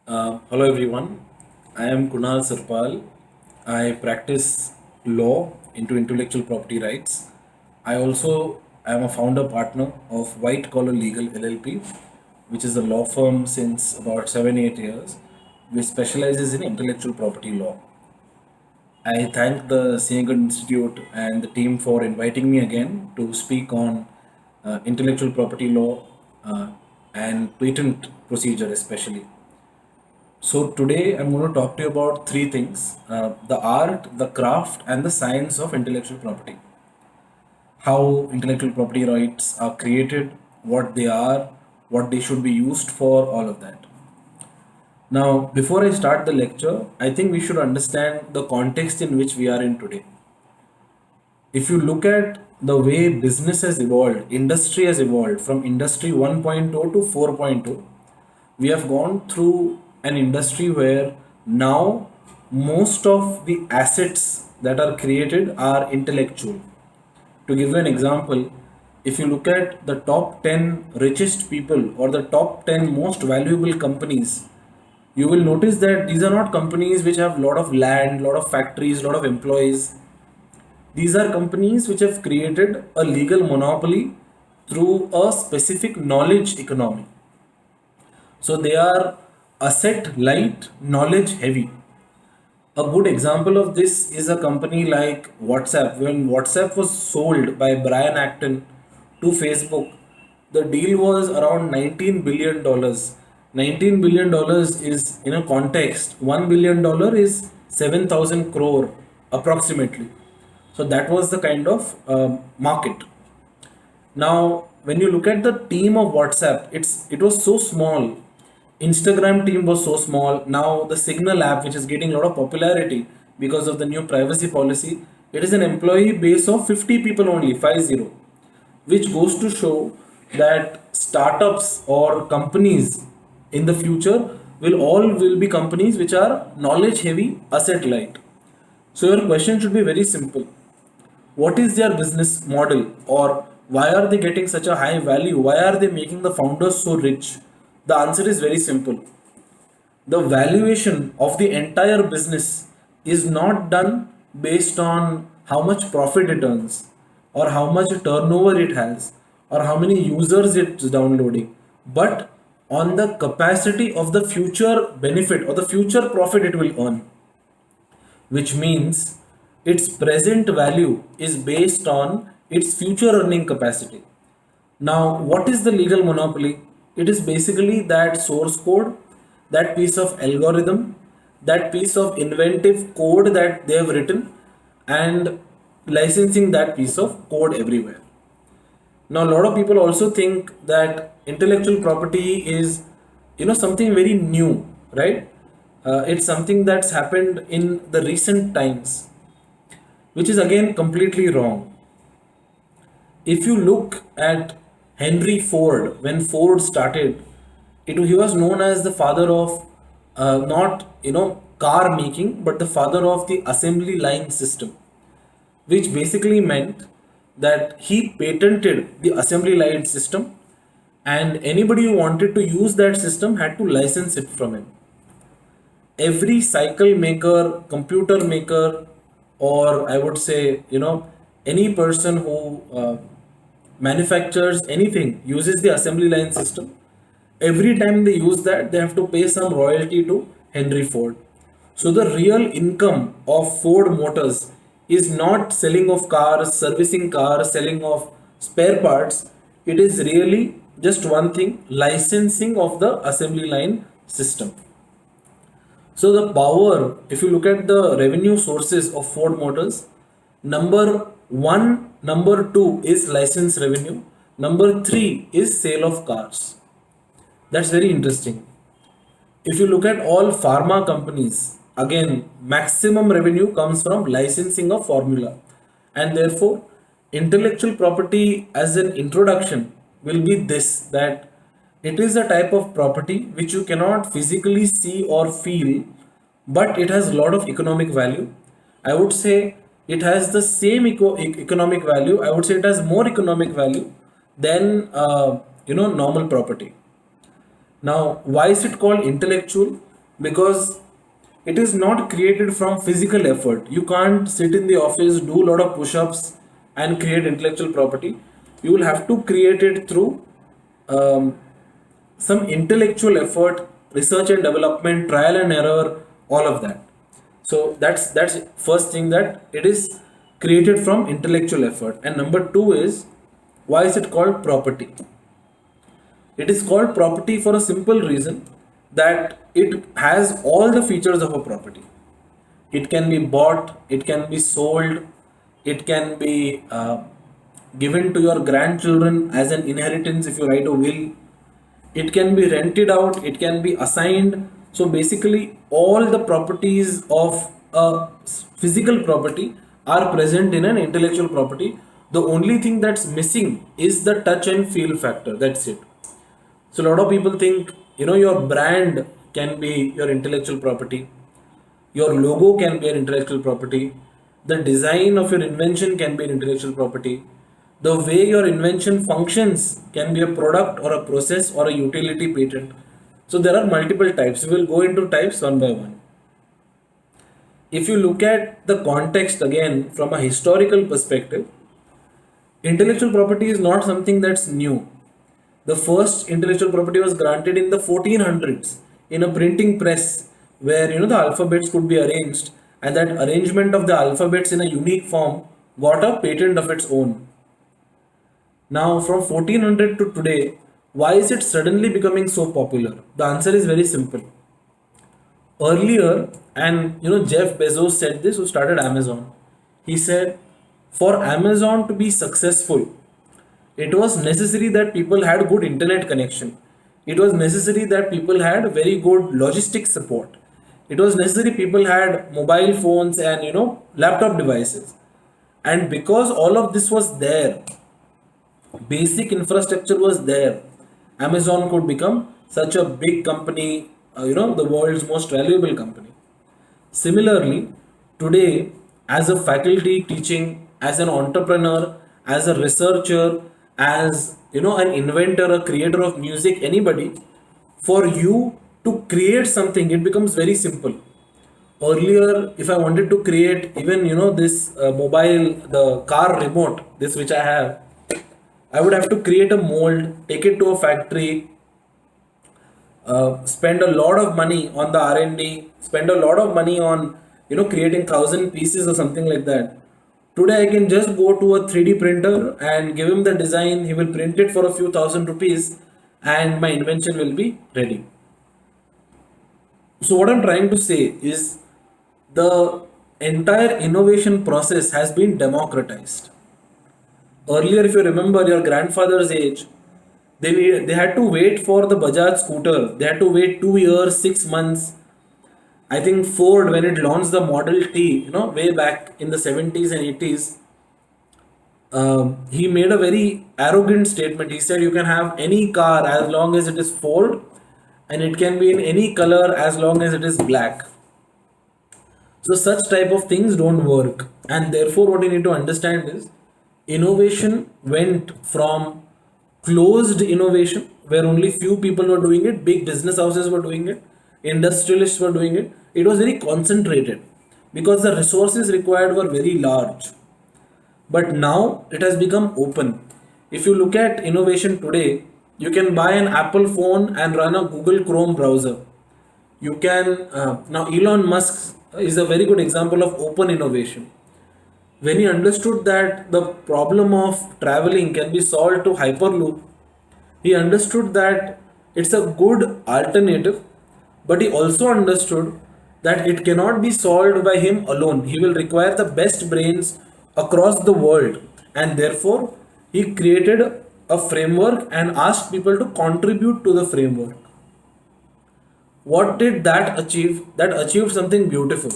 Hello everyone. I am Kunal Sarpal. I practice law into intellectual property rights. I also am a founder partner of White Collar Legal LLP, which is a law firm since about 7 8 years, which specializes in intellectual property law. I thank the Singh Institute and the team for inviting me again to speak on intellectual property law uh, and patent procedure, especially. So, today I'm going to talk to you about three things: the art, the craft, and the science of intellectual property. How intellectual property rights are created, what they are, what they should be used for, all of that. Now, before I start the lecture, I think we should understand the context in which we are in today. If you look at the way business has evolved, industry has evolved from industry 1.0 to 4.0, we have gone through an industry where now most of the assets that are created are intellectual. To give you an example, if you look at the top 10 richest people or the top 10 most valuable companies, you will notice that these are not companies which have a lot of land, lot of factories, lot of employees. These are companies which have created a legal monopoly through a specific knowledge economy. So they are asset light, knowledge heavy. A good example of this is a company like WhatsApp. When WhatsApp was sold by Brian Acton to Facebook, the deal was around $19 billion. $19 billion is, in a context, $1 billion is 7,000 crore approximately. So that was the kind of market. Now, when you look at the team of WhatsApp, it was so small. Instagram team was so small. Now the Signal app, which is getting a lot of popularity because of the new privacy policy, it is an employee base of 50 people only, 50, which goes to show that startups or companies in the future will be companies which are knowledge heavy, asset light. So your question should be very simple: what is their business model, or why are they getting such a high value, why are they making the founders so rich? The answer is very simple: the valuation of the entire business is not done based on how much profit it earns, or how much turnover it has, or how many users it's downloading, but on the capacity of the future benefit or the future profit it will earn, which means its present value is based on its future earning capacity. Now, what is the legal monopoly? It is basically that source code, that piece of algorithm, that piece of inventive code that they have written, and licensing that piece of code everywhere. Now, a lot of people also think that intellectual property is, something very new, right? It's something that's happened in the recent times, which is again completely wrong. If you look at Henry Ford, when Ford started, he was known as the father of not car making, but the father of the assembly line system, which basically meant that he patented the assembly line system, and anybody who wanted to use that system had to license it from him. Every cycle maker, computer maker, or I would say, any person who manufactures anything uses the assembly line system. Every time they use that, they have to pay some royalty to Henry Ford. So the real income of Ford Motors is not selling of cars, servicing cars, selling of spare parts. It is really just one thing: licensing of the assembly line system. So the power, if you look at the revenue sources of Ford Motors, number one, number two is license revenue, number three is sale of cars. That's very interesting. If you look at all pharma companies, again, maximum revenue comes from licensing of formula. And therefore, intellectual property as an introduction will be this: that it is a type of property which you cannot physically see or feel, but it has a lot of economic value. I would say it has the same economic value. I would say it has more economic value than normal property. Now, why is it called intellectual? because it is not created from physical effort. You can't sit in the office, do a lot of push-ups and create intellectual property. You will have to create it through um, some intellectual effort, research and development, trial and error, all of that. So that's first thing, that it is created from intellectual effort. And number two is, why is it called property? It is called property for a simple reason, that it has all the features of a property. It can be bought, it can be sold, it can be given to your grandchildren as an inheritance if you write a will. It can be rented out, it can be assigned. So basically, all the properties of a physical property are present in an intellectual property. The only thing that's missing is the touch and feel factor. That's it. So a lot of people think, your brand can be your intellectual property, your logo can be an intellectual property, the design of your invention can be an intellectual property, the way your invention functions can be a product or a process or a utility patent. So there are multiple types. We will go into types one by one. If you look at the context again from a historical perspective, intellectual property is not something that's new. The first intellectual property was granted in the 1400s in a printing press, where the alphabets could be arranged, and that arrangement of the alphabets in a unique form got a patent of its own. Now from 1400 to today, why is it suddenly becoming so popular? The answer is very simple. Earlier, and Jeff Bezos said this, who started Amazon. He said, for Amazon to be successful, it was necessary that people had good internet connection. It was necessary that people had very good logistic support. It was necessary people had mobile phones and laptop devices. And because all of this was there, basic infrastructure was there, Amazon could become such a big company, the world's most valuable company. Similarly, today, as a faculty teaching, as an entrepreneur, as a researcher, as an inventor, a creator of music, anybody, for you to create something, it becomes very simple. Earlier, if I wanted to create even this mobile, the car remote, this which I have, I would have to create a mold, take it to a factory, spend a lot of money on the R&D, spend a lot of money on creating 1,000 pieces or something like that. Today I can just go to a 3D printer and give him the design. He will print it for a few thousand rupees, and my invention will be ready. So what I'm trying to say is, the entire innovation process has been democratized. Earlier, if you remember your grandfather's age, they had to wait for the Bajaj scooter. They had to wait 2 years, 6 months. I think Ford, when it launched the Model T, way back in the 70s and 80s, he made a very arrogant statement. He said, "You can have any car as long as it is Ford, and it can be in any color as long as it is black." So such type of things don't work, and therefore what you need to understand is, innovation went from closed innovation, where only few people were doing it, big business houses were doing it, industrialists were doing it. It was very concentrated because the resources required were very large. But now it has become open. If you look at innovation today, you can buy an Apple phone and run a Google Chrome browser. You can now Elon Musk is a very good example of open innovation. When he understood that the problem of traveling can be solved to Hyperloop, he understood that it's a good alternative, but he also understood that it cannot be solved by him alone. He will require the best brains across the world, and therefore he created a framework and asked people to contribute to the framework. What did that achieve? That achieved something beautiful.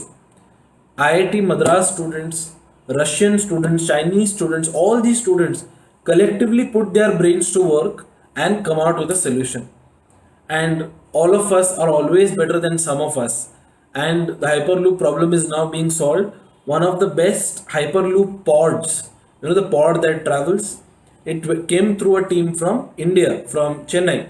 IIT Madras students, Russian students, Chinese students, all these students collectively put their brains to work and come out with a solution. And all of us are always better than some of us. And the Hyperloop problem is now being solved. One of the best Hyperloop pods, the pod that travels, it came through a team from India, from Chennai.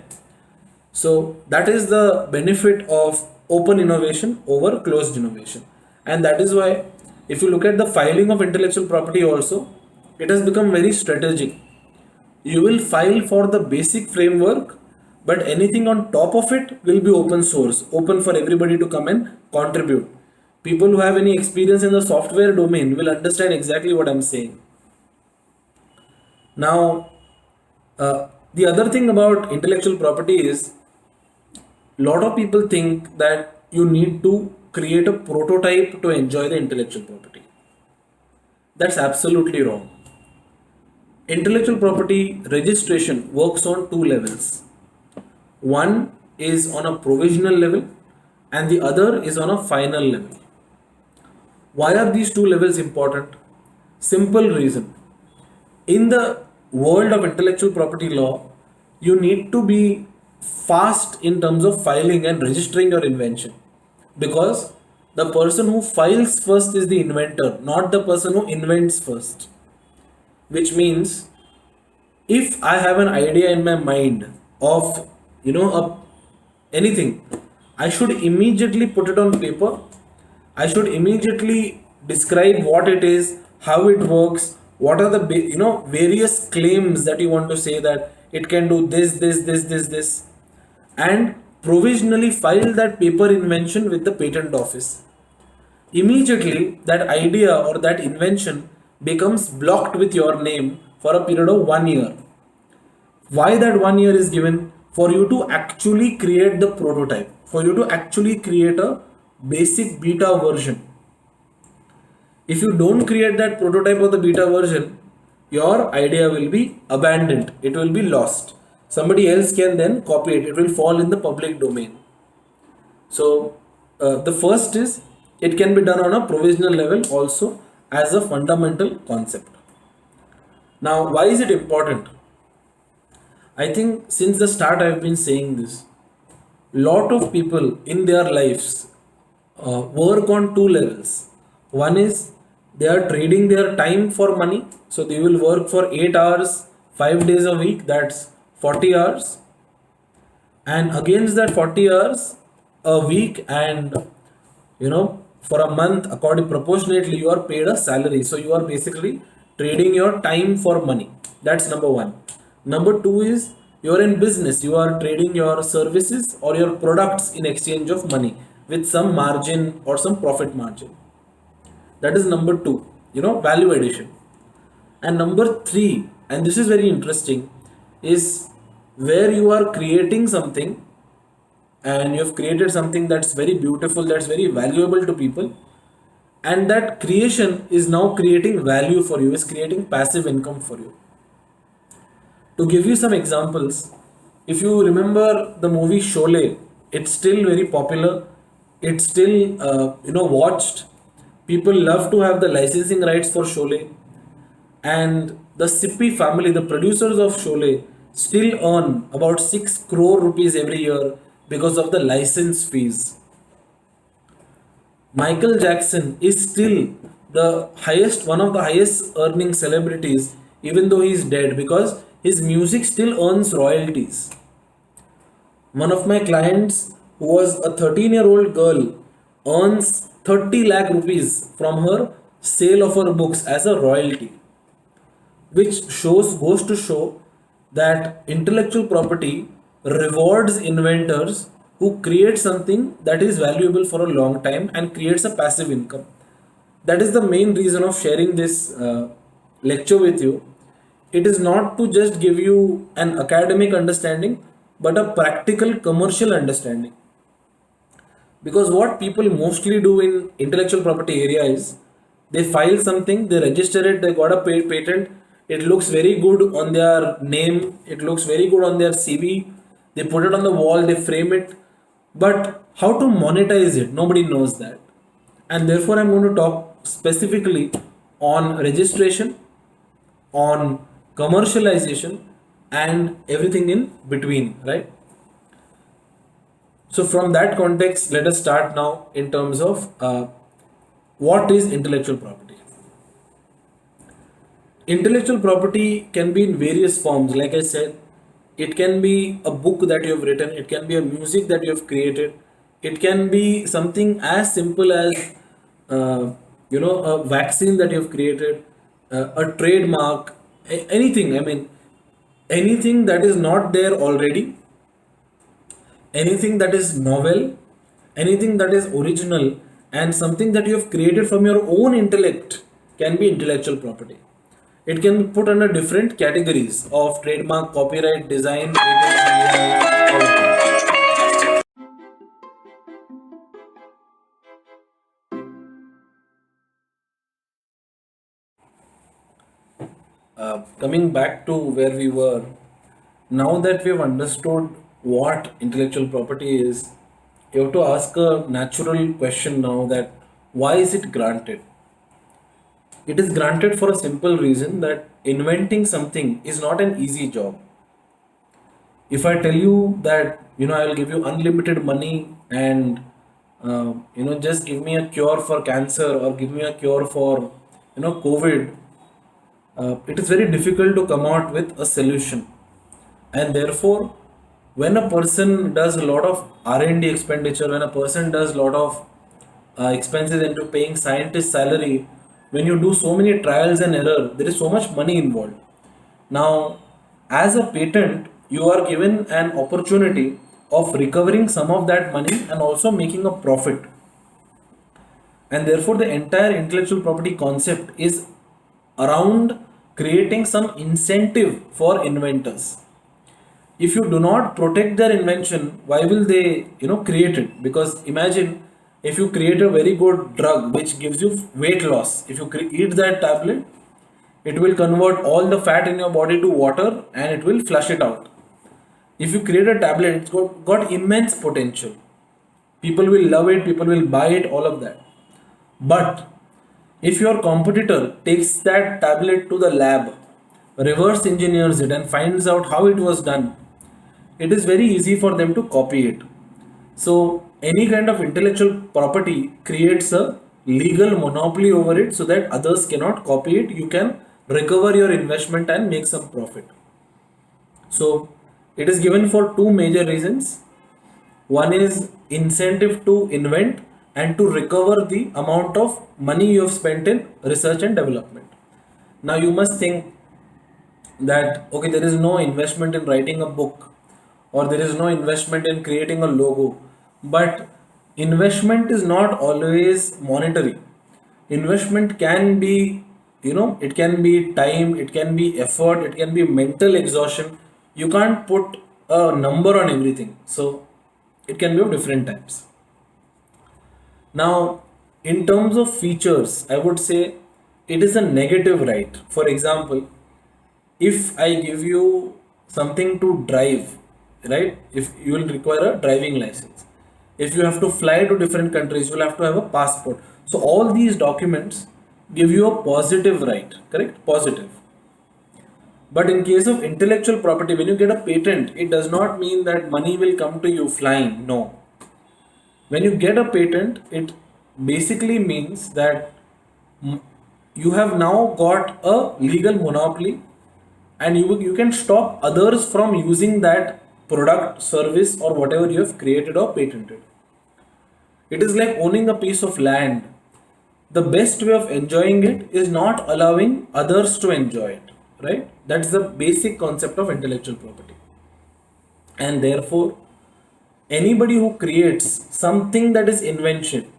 So that is the benefit of open innovation over closed innovation. And that is why, if you look at the filing of intellectual property also, it has become very strategic. You will file for the basic framework, but anything on top of it will be open source, open for everybody to come and contribute. People who have any experience in the software domain will understand exactly what I'm saying. Now, the other thing about intellectual property is, lot of people think that you need to create a prototype to enjoy the intellectual property. That's absolutely wrong. Intellectual property registration works on two levels. One is on a provisional level and the other is on a final level. Why are these two levels important? Simple reason. In the world of intellectual property law, you need to be fast in terms of filing and registering your invention, because the person who files first is the inventor, not the person who invents first. Which means, if I have an idea in my mind of, anything, I should immediately put it on paper. I should immediately describe what it is, how it works, what are the various claims that you want to say, that it can do this, and provisionally file that paper invention with the patent office. Immediately, that idea or that invention becomes blocked with your name for a period of 1 year. Why that 1 year is given? For you to actually create the prototype, for you to actually create a basic beta version. If you don't create that prototype of the beta version, your idea will be abandoned, it will be lost. Somebody else can then copy it, it will fall in the public domain. So, the first is, it can be done on a provisional level also as a fundamental concept. Now, why is it important? I think since the start I've been saying this. Lot of people in their lives work on two levels. One is, they are trading their time for money, so they will work for 8 hours 5 days a week, that's 40 hours, and against that 40 hours a week, and for a month, according proportionately, you are paid a salary. So you are basically trading your time for money. That's number one. Number two is, you are in business, you are trading your services or your products in exchange of money with some margin or some profit margin. That is number two, value addition. And number three, and this is very interesting, is where you are creating something, and you have created something that's very beautiful, that's very valuable to people, and that creation is now creating value for you, is creating passive income for you. To give you some examples, if you remember the movie Sholay, it's still very popular. It's still watched. People love to have the licensing rights for Sholay, and the Sippy family, the producers of Sholay, still earn about 6 crore rupees every year because of the license fees. Michael Jackson is still one of the highest earning celebrities, even though he is dead, because his music still earns royalties. One of my clients, who was a 13-year-old girl, earns 30 lakh rupees from her sale of her books as a royalty, which goes to show that intellectual property rewards inventors who create something that is valuable for a long time and creates a passive income. That is the main reason of sharing this lecture with you. It is not to just give you an academic understanding, but a practical commercial understanding. Because what people mostly do in intellectual property area is, they file something, they register it, they got a patent, it looks very good on their name, it looks very good on their CV, they put it on the wall, they frame it, but how to monetize it, nobody knows that. And therefore I'm going to talk specifically on registration, on commercialization, and everything in between, right? So from that context, let us start now in terms of what is intellectual property. Intellectual property can be in various forms. Like I said, it can be a book that you have written, it can be a music that you have created, It can be something as simple as a vaccine that you've created, a trademark, anything. I mean, anything that is not there already, anything that is novel, anything that is original, and something that you have created from your own intellect can be intellectual property. It can be put under different categories of trademark, copyright, design, patent, AI, all of that. Coming back to where we were, now that we've understood what intellectual property is, you have to ask a natural question now, that why is it granted? It is granted for a simple reason, that inventing something is not an easy job. If I tell you that, I will give you unlimited money and, just give me a cure for cancer or give me a cure for, COVID, it is very difficult to come out with a solution. And therefore, when a person does a lot of R&D expenditure, when a person does a lot of expenses into paying scientists salary, when you do so many trials and error, there is so much money involved. Now, as a patent, you are given an opportunity of recovering some of that money and also making a profit. And therefore, the entire intellectual property concept is around creating some incentive for inventors. If you do not protect their invention, why will they create it? Because imagine, if you create a very good drug which gives you weight loss, if you eat that tablet, it will convert all the fat in your body to water and it will flush it out. If you create a tablet, it's got immense potential. People will love it, people will buy it, all of that. But if your competitor takes that tablet to the lab, reverse engineers it, and finds out how it was done, it is very easy for them to copy it. So, any kind of intellectual property creates a legal monopoly over it so that others cannot copy it. You can recover your investment and make some profit. So, it is given for two major reasons. One is incentive to invent and to recover the amount of money you have spent in research and development. Now, you must think that okay, there is no investment in writing a book, or there is no investment in creating a logo, but investment is not always monetary. Investment can be, it can be time, it can be effort, it can be mental exhaustion. You can't put a number on everything, so it can be of different types. Now, in terms of features, I would say it is a negative right. For example, if I give you something to drive, right? If you will require a driving license, if you have to fly to different countries, you will have to have a passport. So all these documents give you a positive right, correct? Positive. But in case of intellectual property, when you get a patent, it does not mean that money will come to you flying. No. When you get a patent, it basically means that you have now got a legal monopoly, and you can stop others from using that product, service, or whatever you have created or patented. It is like owning a piece of land. The best way of enjoying it is not allowing others to enjoy it, right? That's the basic concept of intellectual property. And therefore, anybody who creates something that is invention,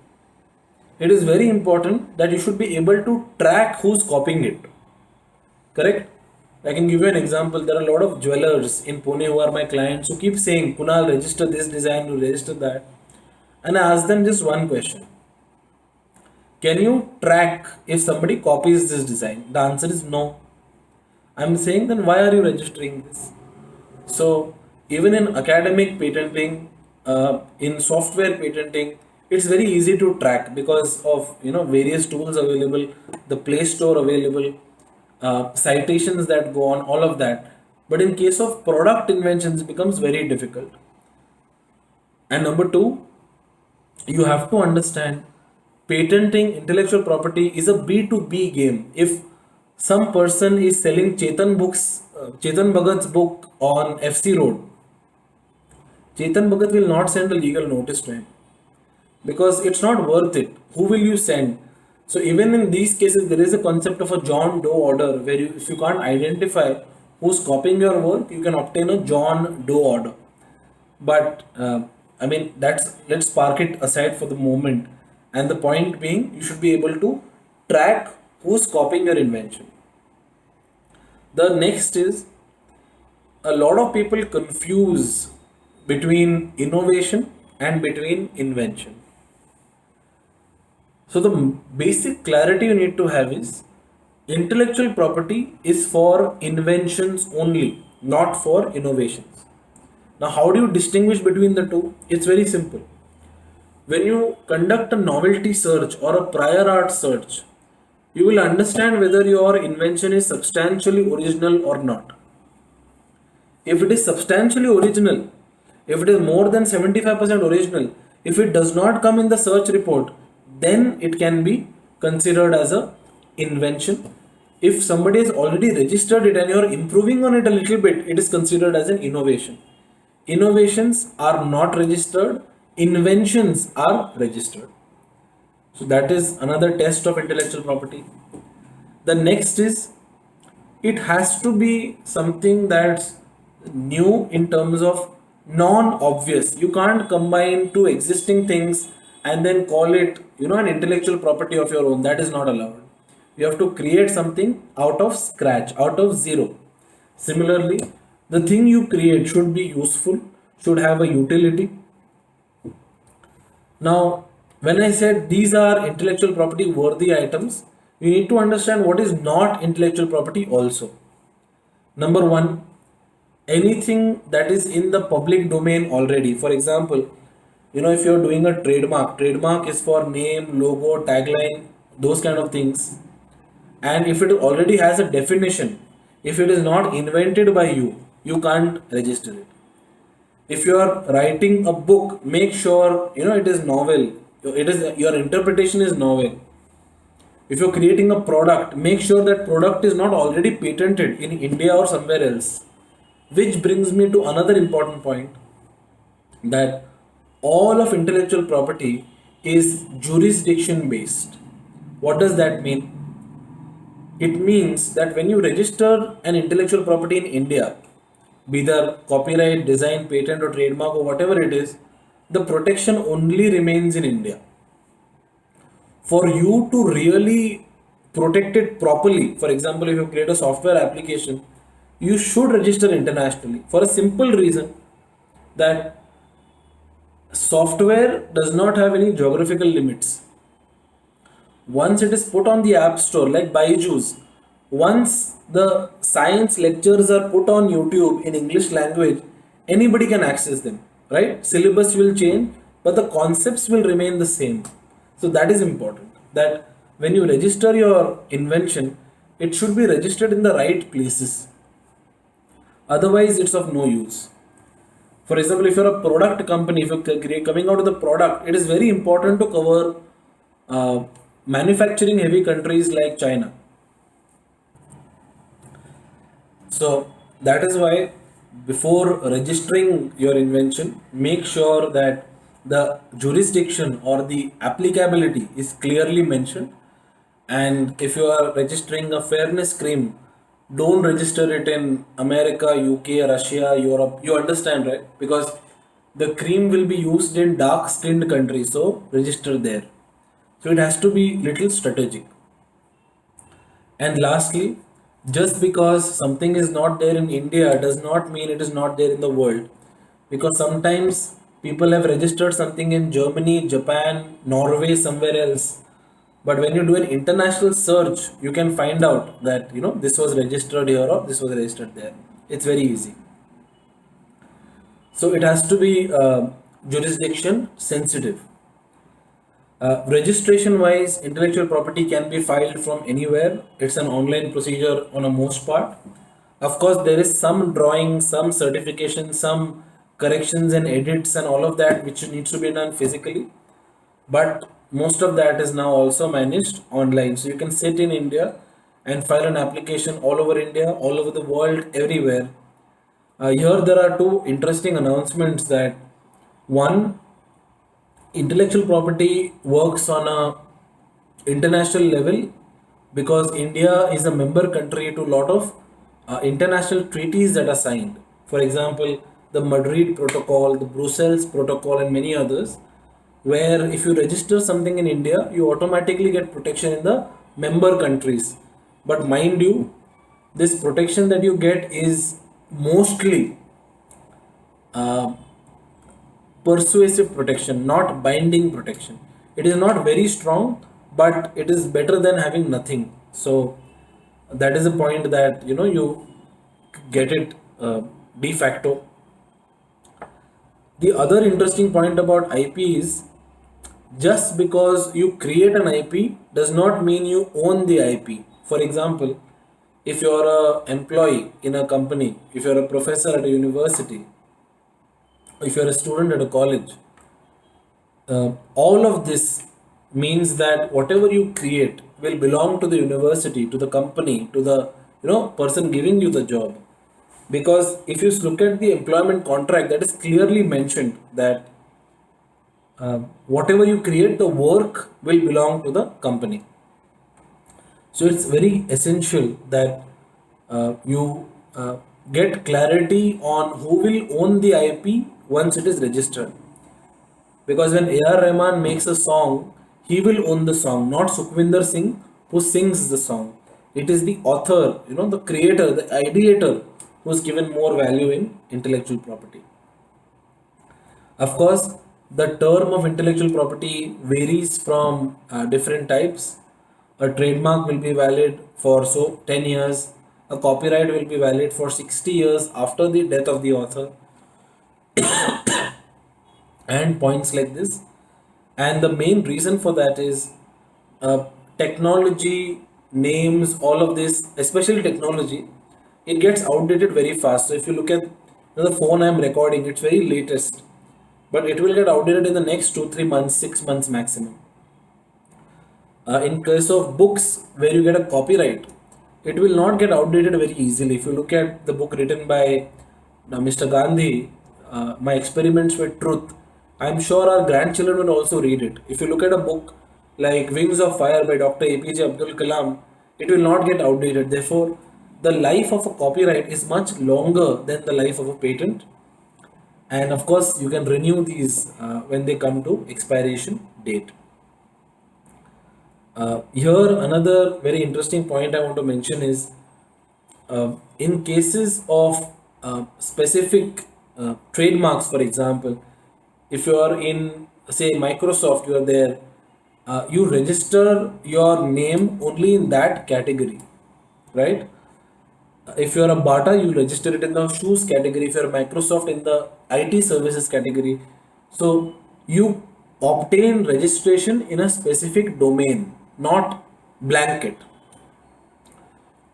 it is very important that you should be able to track who's copying it, correct? I can give you an example. There are a lot of jewelers in Pune who are my clients who keep saying, Kunal, register this design, register that. And I ask them just one question: can you track if somebody copies this design? The answer is no. I'm saying, then why are you registering this? So, even in academic patenting, in software patenting, it's very easy to track because of various tools available, the Play Store available, citations that go on, all of that. But in case of product inventions, it becomes very difficult. And number two, you have to understand, patenting intellectual property is a B2B game. If some person is selling Chetan Bhagat's book on FC Road, Chetan Bhagat will not send a legal notice to him. because it's not worth it. Who will you send? So even in these cases, there is a concept of a John Doe order where you, if you can't identify who's copying your work, you can obtain a John Doe order. But I mean, that's, let's park it aside for the moment. And the point being, you should be able to track who's copying your invention. The next is, a lot of people confuse between innovation and between invention. So the basic clarity you need to have is, intellectual property is for inventions only, not for innovations. Now, how do you distinguish between the two? It's very simple. When you conduct a novelty search or a prior art search, you will understand whether your invention is substantially original or not. If it is substantially original, if it is more than 75% original, if it does not come in the search report, then it can be considered as a invention. If somebody has already registered it and you are improving on it a little bit, it is considered as an innovation. Innovations are not registered, inventions are registered. So that is another test of intellectual property. The next is, it has to be something that's new in terms of non-obvious. You can't combine two existing things and then call it, an intellectual property of your own. That is not allowed. You have to create something out of scratch, out of zero. Similarly, the thing you create should be useful, should have a utility. Now, when I said these are intellectual property worthy items, you need to understand what is not intellectual property also. Number one, anything that is in the public domain already. For example, if you're doing a trademark is for name, logo, tagline, those kind of things. And if it already has a definition, if it is not invented by you, you can't register it. If you are writing a book, make sure it is novel. It is, your interpretation is novel. If you're creating a product, make sure that product is not already patented in India or somewhere else. Which brings me to another important point, that all of intellectual property is jurisdiction based. What does that mean? It means that when you register an intellectual property in India, be the copyright, design, patent, or trademark, or whatever it is, the protection only remains in India. For you to really protect it properly, for example, if you create a software application, you should register internationally, for a simple reason that software does not have any geographical limits. Once it is put on the app store, like Byju's, once the science lectures are put on YouTube in English language, anybody can access them, right? Syllabus will change, but the concepts will remain the same. So that is important, that when you register your invention, it should be registered in the right places. Otherwise, it's of no use. For example, if you're a product company, if you're coming out with a product, it is very important to cover manufacturing heavy countries like China. So that is why, before registering your invention, make sure that the jurisdiction or the applicability is clearly mentioned. And if you are registering a fairness cream, don't register it in America, UK, Russia, Europe. You understand, right? Because the cream will be used in dark skinned countries, so register there. So it has to be little strategic. And lastly, just because something is not there in India does not mean it is not there in the world. Because sometimes people have registered something in Germany, Japan, Norway, somewhere else. But when you do an international search, you can find out that this was registered here or this was registered there. It's very easy. So it has to be jurisdiction sensitive. Registration wise, intellectual property can be filed from anywhere. It's an online procedure on a most part. Of course, there is some drawing, some certification, some corrections and edits and all of that which needs to be done physically. But most of that is now also managed online. So you can sit in India and file an application all over India, all over the world, everywhere. Here there are two interesting announcements. That one, Intellectual property works on a international level because India is a member country to a lot of international treaties that are signed. For example, the Madrid Protocol, the Brussels Protocol, and many others, where if you register something in India, you automatically get protection in the member countries. But mind you, this protection that you get is mostly uh, persuasive protection, not binding protection. It is not very strong, but it is better than having nothing. So that is a point that you get it de facto. The other interesting point about IP is just because you create an IP does not mean you own the IP. For example, if you're a employee in a company, if you're a professor at a university, if you're a student at a college, all of this means that whatever you create will belong to the university, to the company, to the person giving you the job. Because if you look at the employment contract, that is clearly mentioned that whatever you create, the work will belong to the company. So it's very essential that you get clarity on who will own the IP once it is registered. Because when A.R. Rahman makes a song, he will own the song, not Sukhvinder Singh who sings the song. It is the author, the creator, the ideator who's given more value in intellectual property. Of course, the term of intellectual property varies from different types. A trademark will be valid for 10 years. A copyright will be valid for 60 years after the death of the author, and points like this. And the main reason for that is uh, technology, names, all of this, especially technology, it gets outdated very fast. So if you look at the phone I'm recording, it's very latest, but it will get outdated in the next 2 3 months, 6 months maximum. In case of books where you get a copyright, it will not get outdated very easily. If you look at the book written by Mr. Gandhi, My Experiments with Truth, I'm sure our grandchildren will also read it. If you look at a book like Wings of Fire by Dr. APJ Abdul Kalam, it will not get outdated. Therefore, the life of a copyright is much longer than the life of a patent. And of course, you can renew these when they come to expiration date. Here, another very interesting point I want to mention is in cases of specific trademarks, for example, if you are in, say, Microsoft, you are there, you register your name only in that category, right? If you are a Bata, you register it in the shoes category. If you are Microsoft, in the IT services category. So you obtain registration in a specific domain, not blanket.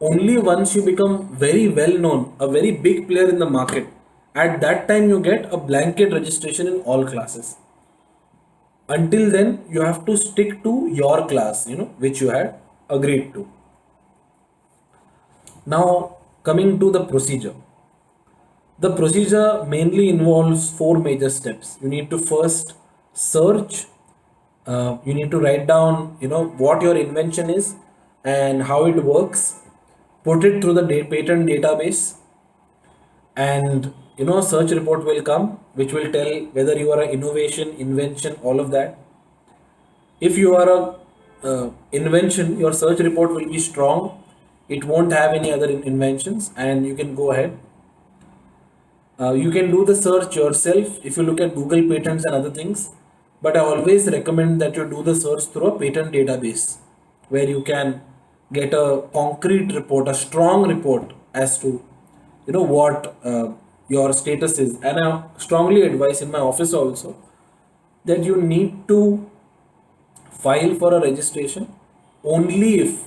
Only once you become very well known, a very big player in the market, at that time you get a blanket registration in all classes. Until then, you have to stick to your class, which you had agreed to. Now, coming to the procedure. The procedure mainly involves four major steps. You need to first search. You need to write down, what your invention is and how it works. Put it through the patent database, and search report will come, which will tell whether you are an innovation, invention, all of that. If you are a invention, your search report will be strong. It won't have any other inventions, and you can go ahead. You can do the search yourself if you look at Google patents and other things, but I always recommend that you do the search through a patent database where you can get a concrete report, a strong report as to what your status is. And I strongly advise in my office also that you need to file for a registration only if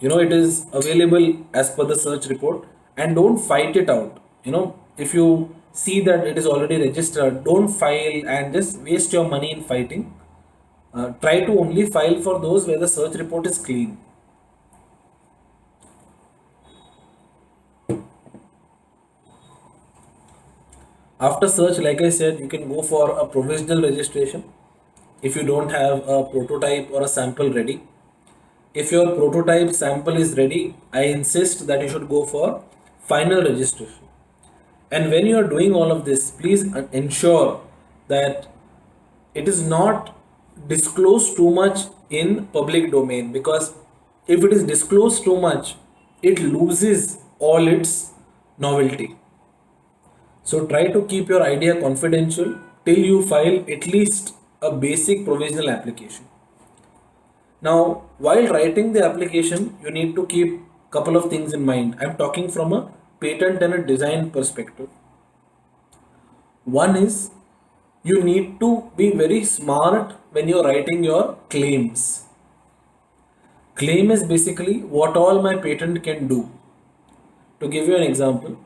it is available as per the search report, and don't fight it out. If you see that it is already registered, don't file and just waste your money in fighting. Try to only file for those where the search report is clean. After search, like I said, you can go for a provisional registration if you don't have a prototype or a sample ready. If your prototype sample is ready, I insist that you should go for final registration. And when you are doing all of this, please ensure that it is not disclosed too much in public domain, because if it is disclosed too much, it loses all its novelty. So try to keep your idea confidential till you file at least a basic provisional application. Now, while writing the application, you need to keep couple of things in mind. I'm talking from a patent and a design perspective. One is, you need to be very smart when you're writing your claims. Claim is basically what all my patent can do. To give you an example,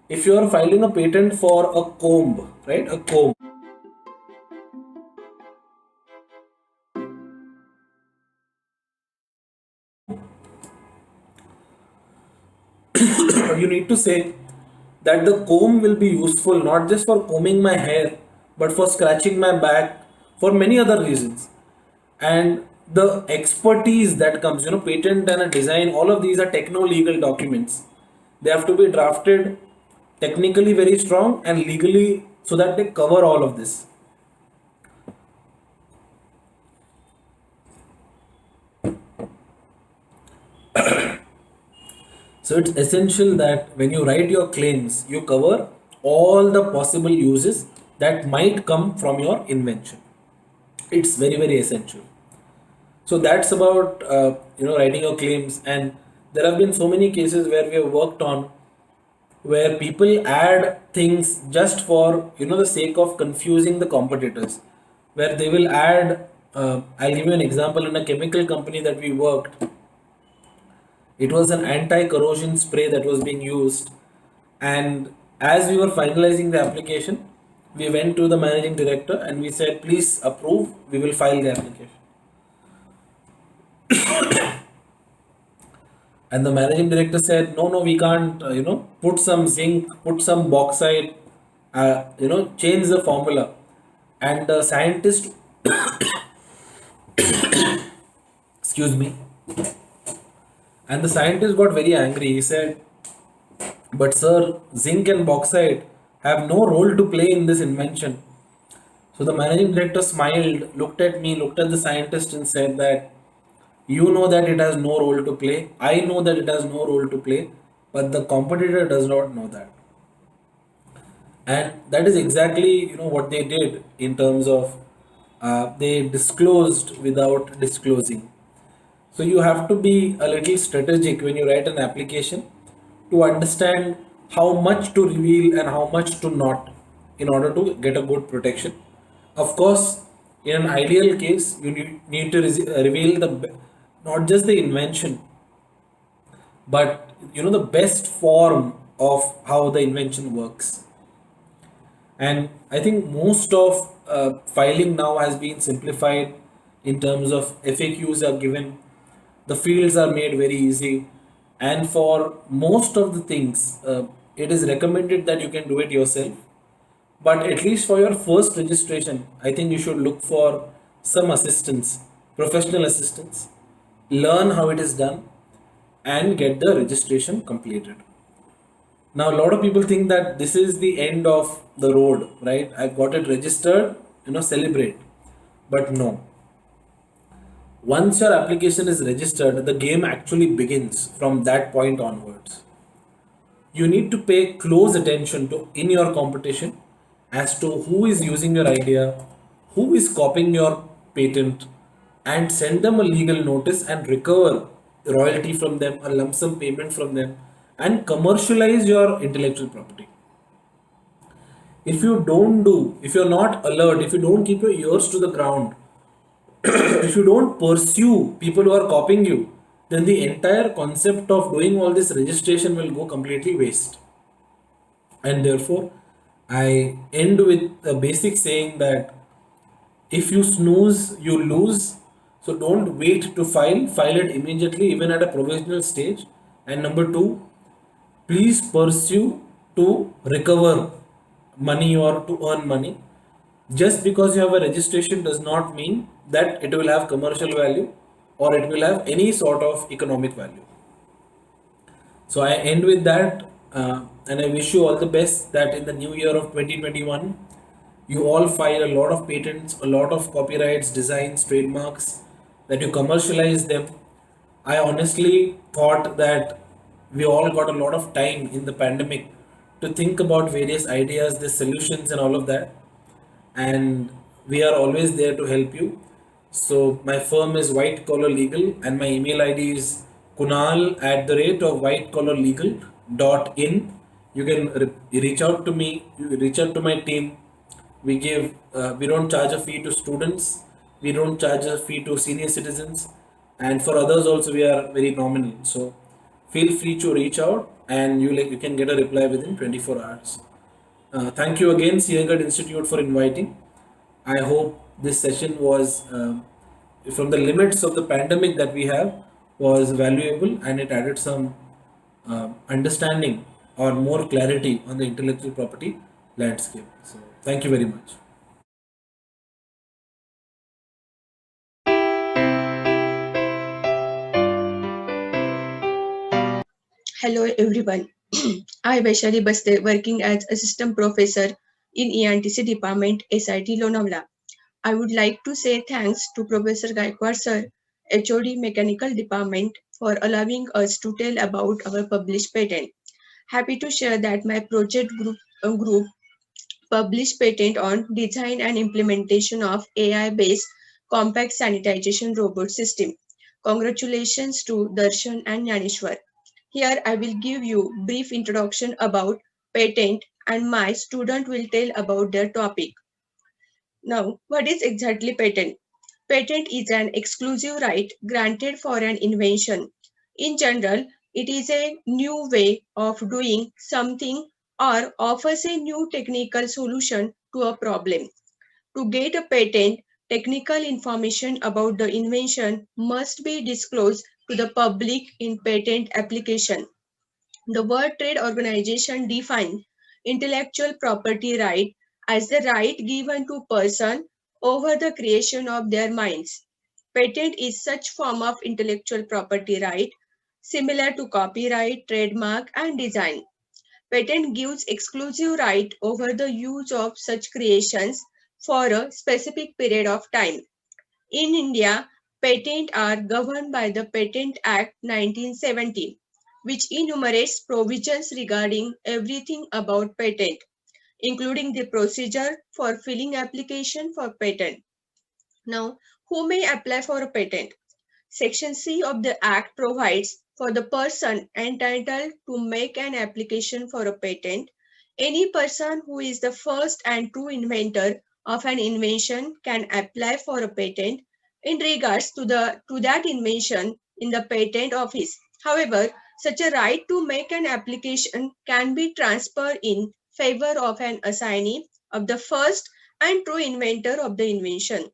if you are filing a patent for a comb, right? A comb. You need to say that the comb will be useful not just for combing my hair, but for scratching my back, for many other reasons. And the expertise that comes, patent and a design, all of these are techno legal documents. They have to be drafted technically very strong and legally, so that they cover all of this. So it's essential that when you write your claims, you cover all the possible uses that might come from your invention. It's very, very essential. So that's about writing your claims. And there have been so many cases where we have worked on, where people add things just for the sake of confusing the competitors, where they will add. I'll give you an example. In a chemical company that we worked, it was an anti-corrosion spray that was being used. And as we were finalizing the application, we went to the managing director and we said, please approve, we will file the application. And the managing director said, no, no, we can't, put some zinc, put some bauxite, change the formula. And the scientist, excuse me, and the scientist got very angry. He said, but sir, zinc and bauxite have no role to play in this invention. So the managing director smiled, looked at me, looked at the scientist, and said that you know that it has no role to play. I know that it has no role to play, but the competitor does not know that. And that is exactly what they did in terms of they disclosed without disclosing. So you have to be a little strategic when you write an application to understand how much to reveal and how much to not, in order to get a good protection. Of course, in an ideal case, you need to reveal not just the invention, but the best form of how the invention works. And I think most of filing now has been simplified in terms of FAQs are given, the fields are made very easy, and for most of the things, it is recommended that you can do it yourself. But at least for your first registration, I think you should look for some assistance, professional assistance, learn how it is done, and get the registration completed. Now, a lot of people think that this is the end of the road, right? I've got it registered, celebrate. But no. Once your application is registered, the game actually begins from that point onwards. You need to pay close attention to in your competition as to who is using your idea, who is copying your patent, and send them a legal notice and recover royalty from them, a lump sum payment from them, and commercialize your intellectual property. If you're not alert, if you don't keep your ears to the ground, if you don't pursue people who are copying you, then the entire concept of doing all this registration will go completely waste. And therefore, I end with a basic saying that if you snooze, you lose. So don't wait to file it immediately, even at a provisional stage. And number two, please pursue to recover money or to earn money. Just because you have a registration does not mean that it will have commercial value or it will have any sort of economic value. So I end with that, and I wish you all the best that in the new year of 2021, you all file a lot of patents, a lot of copyrights, designs, trademarks, that you commercialize them. I honestly thought that we all got a lot of time in the pandemic to think about various ideas, the solutions, and all of that, and we are always there to help you. So my firm is White Collar Legal, and my email ID is kunal at the rate of whitecollarlegal.in. You can reach out to me, you reach out to my team. We don't charge a fee to students, we don't charge a fee to senior citizens, and for others also we are very nominal. So feel free to reach out, and you can get a reply within 24 hours. Thank you again, Siagat Institute, for inviting. I hope this session was, from the limits of the pandemic that we have, was valuable, and it added some understanding or more clarity on the intellectual property landscape. So, thank you very much. Hello everyone. I Vaishali Baste working as assistant professor in ENTC department SIT Lonavala. I would like to say thanks to Professor Gaikwad sir, HOD Mechanical Department for allowing us to tell about our published patent. Happy to share that my project group published patent on design and implementation of AI-based compact sanitization robot system. Congratulations to Darshan and Yanishwar. Here I will give you brief introduction about patent and my student will tell about their topic. Now, what is exactly patent? Patent is an exclusive right granted for an invention. In general, it is a new way of doing something or offers a new technical solution to a problem. To get a patent, technical information about the invention must be disclosed to the public in patent application. The World Trade Organization defines intellectual property right as the right given to person over the creation of their minds. Patent is such form of intellectual property right similar to copyright, trademark and design. Patent gives exclusive right over the use of such creations for a specific period of time. In India, patents are governed by the Patent Act 1970, which enumerates provisions regarding everything about patent, including the procedure for filing application for patent. Now, who may apply for a patent? Section C of the Act provides for the person entitled to make an application for a patent. Any person who is the first and true inventor of an invention can apply for a patent in regards to that invention in the patent office. However, such a right to make an application can be transferred in favor of an assignee of the first and true inventor of the invention.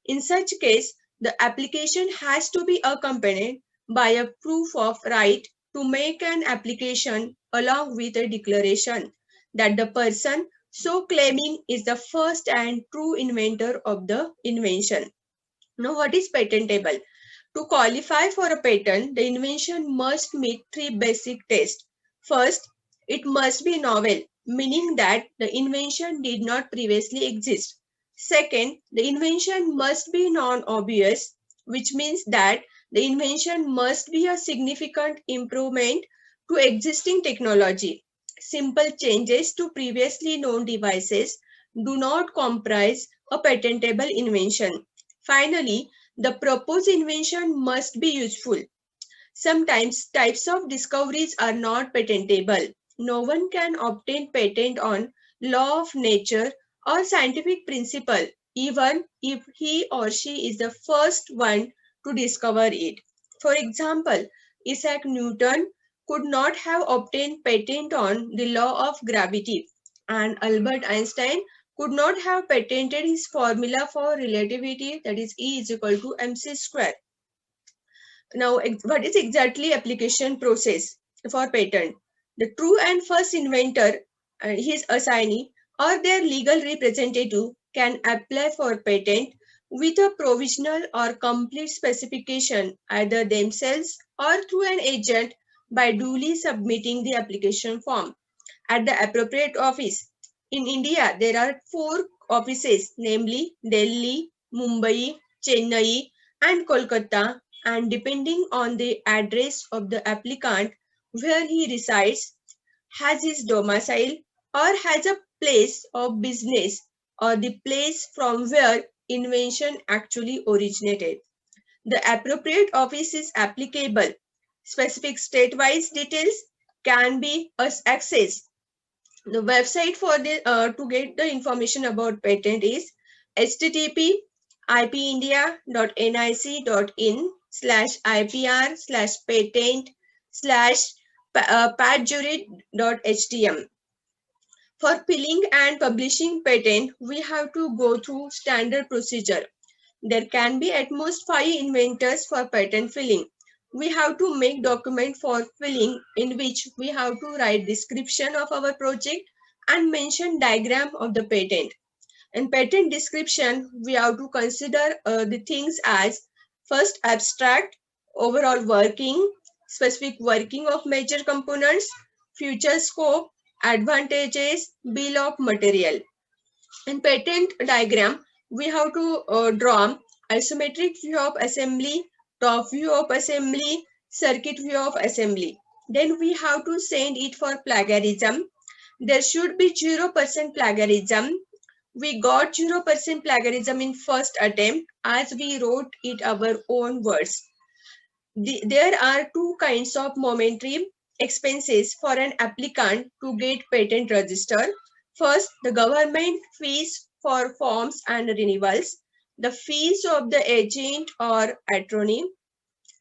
In such case, the application has to be accompanied by a proof of right to make an application along with a declaration that the person so claiming is the first and true inventor of the invention. Now, what is patentable? To qualify for a patent, the invention must meet three basic tests. First, it must be novel, meaning that the invention did not previously exist. Second, the invention must be non-obvious, which means that the invention must be a significant improvement to existing technology. Simple changes to previously known devices do not comprise a patentable invention. Finally, the proposed invention must be useful. Sometimes types of discoveries are not patentable. No one can obtain patent on law of nature or scientific principle, even if he or she is the first one to discover it. For example, Isaac Newton could not have obtained patent on the law of gravity, and Albert Einstein could not have patented his formula for relativity, that is E is equal to mc square. Now, what is exactly application process for patent? The true and first inventor, his assignee, or their legal representative can apply for patent with a provisional or complete specification either themselves or through an agent by duly submitting the application form at the appropriate office. In India, there are 4 offices, namely Delhi, Mumbai, Chennai, and Kolkata, and depending on the address of the applicant where he resides, has his domicile, or has a place of business, or the place from where invention actually originated. The appropriate office is applicable. Specific state-wise details can be accessed. The website for the to get the information about patent is http ipindia.nic.in/ipr/patent slash patjury.htm. For filing and publishing patent, we have to go through standard procedure. There can be at most 5 inventors for patent filing. We have to make document for filing in which we have to write description of our project and mention diagram of the patent. In patent description, we have to consider the things as first abstract, overall working, specific working of major components, future scope, advantages, bill of material. In patent diagram, we have to draw isometric view of assembly, top view of assembly, circuit view of assembly. Then we have to send it for plagiarism. There should be 0% plagiarism. We got 0% plagiarism in first attempt as we wrote it our own words. There are 2 kinds of momentary expenses for an applicant to get patent registered. First, the government fees for forms and renewals, the fees of the agent or attorney.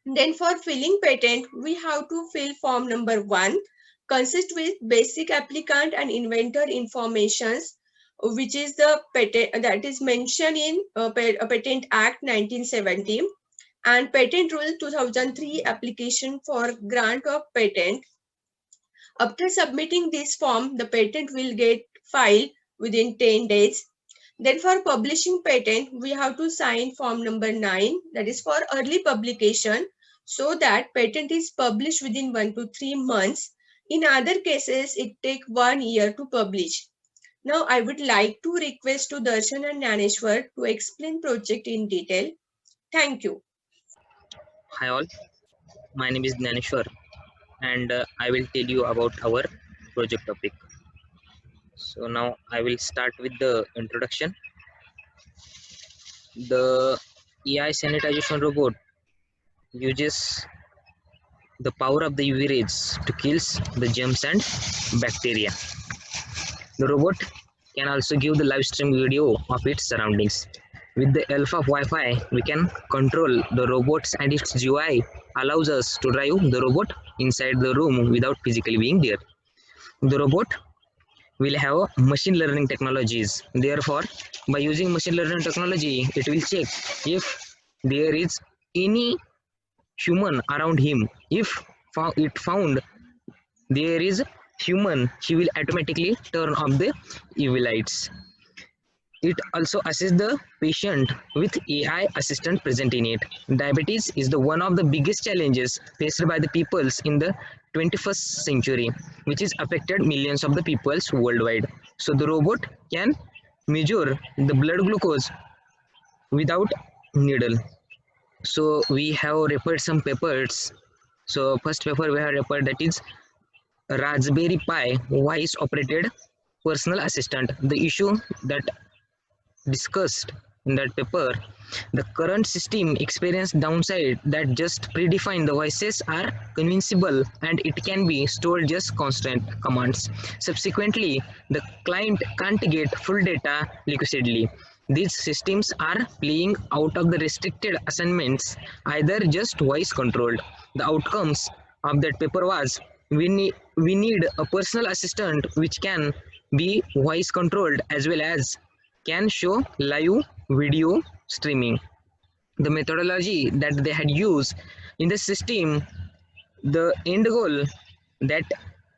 Then for filling patent, we have to fill form number 1, consist with basic applicant and inventor informations, which is the patent that is mentioned in Patent Act 1970 and Patent Rule 2003 application for grant of patent. After submitting this form, the patent will get filed within 10 days. Then for publishing patent, we have to sign form number 9, that is for early publication, so that patent is published within 1 to 3 months. In other cases, it takes 1 year to publish. Now I would like to request to Darshan and Naneshwar to explain project in detail. Thank you. Hi all, my name is Dnyaneshwar and I will tell you about our project topic. So now I will start with the introduction. The AI sanitization robot uses the power of the UV rays to kill the germs and bacteria. The robot can also give the live stream video of its surroundings. With the help of Wi-Fi, we can control the robots and its GUI allows us to drive the robot inside the room without physically being there. The robot will have machine learning technologies. Therefore, by using machine learning technology, it will check if there is any human around him. If it found there is human, he will automatically turn off the UV lights. It also assists the patient with AI assistant present in it. Diabetes is the one of the biggest challenges faced by the peoples in the 21st century, which is affected millions of the peoples worldwide. So the robot can measure the blood glucose without needle. So we have referred some papers. So first paper we have referred, that is Raspberry Pi voice operated personal assistant. The issue that discussed in that paper, the current system experienced downside that just predefined the voices are convincible and it can be stored just constant commands. Subsequently, the client can't get full data liquidly. These systems are playing out of the restricted assignments, either just voice controlled. The outcomes of that paper was we need a personal assistant which can be voice controlled as well as can show live video streaming. The methodology that they had used in the system, the end goal that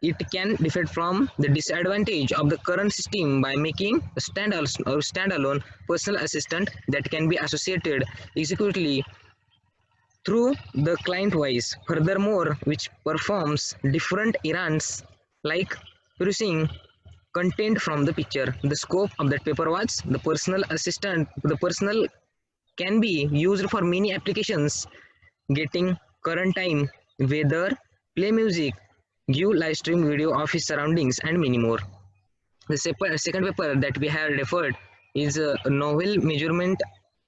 it can defect from the disadvantage of the current system by making a standalone personal assistant that can be associated executively through the client voice. Furthermore, which performs different errands like producing content from the picture. The scope of that paper was the personal assistant. The personal can be used for many applications, getting current time, weather, play music, give live stream video of his surroundings, and many more. The second paper that we have referred is a novel measurement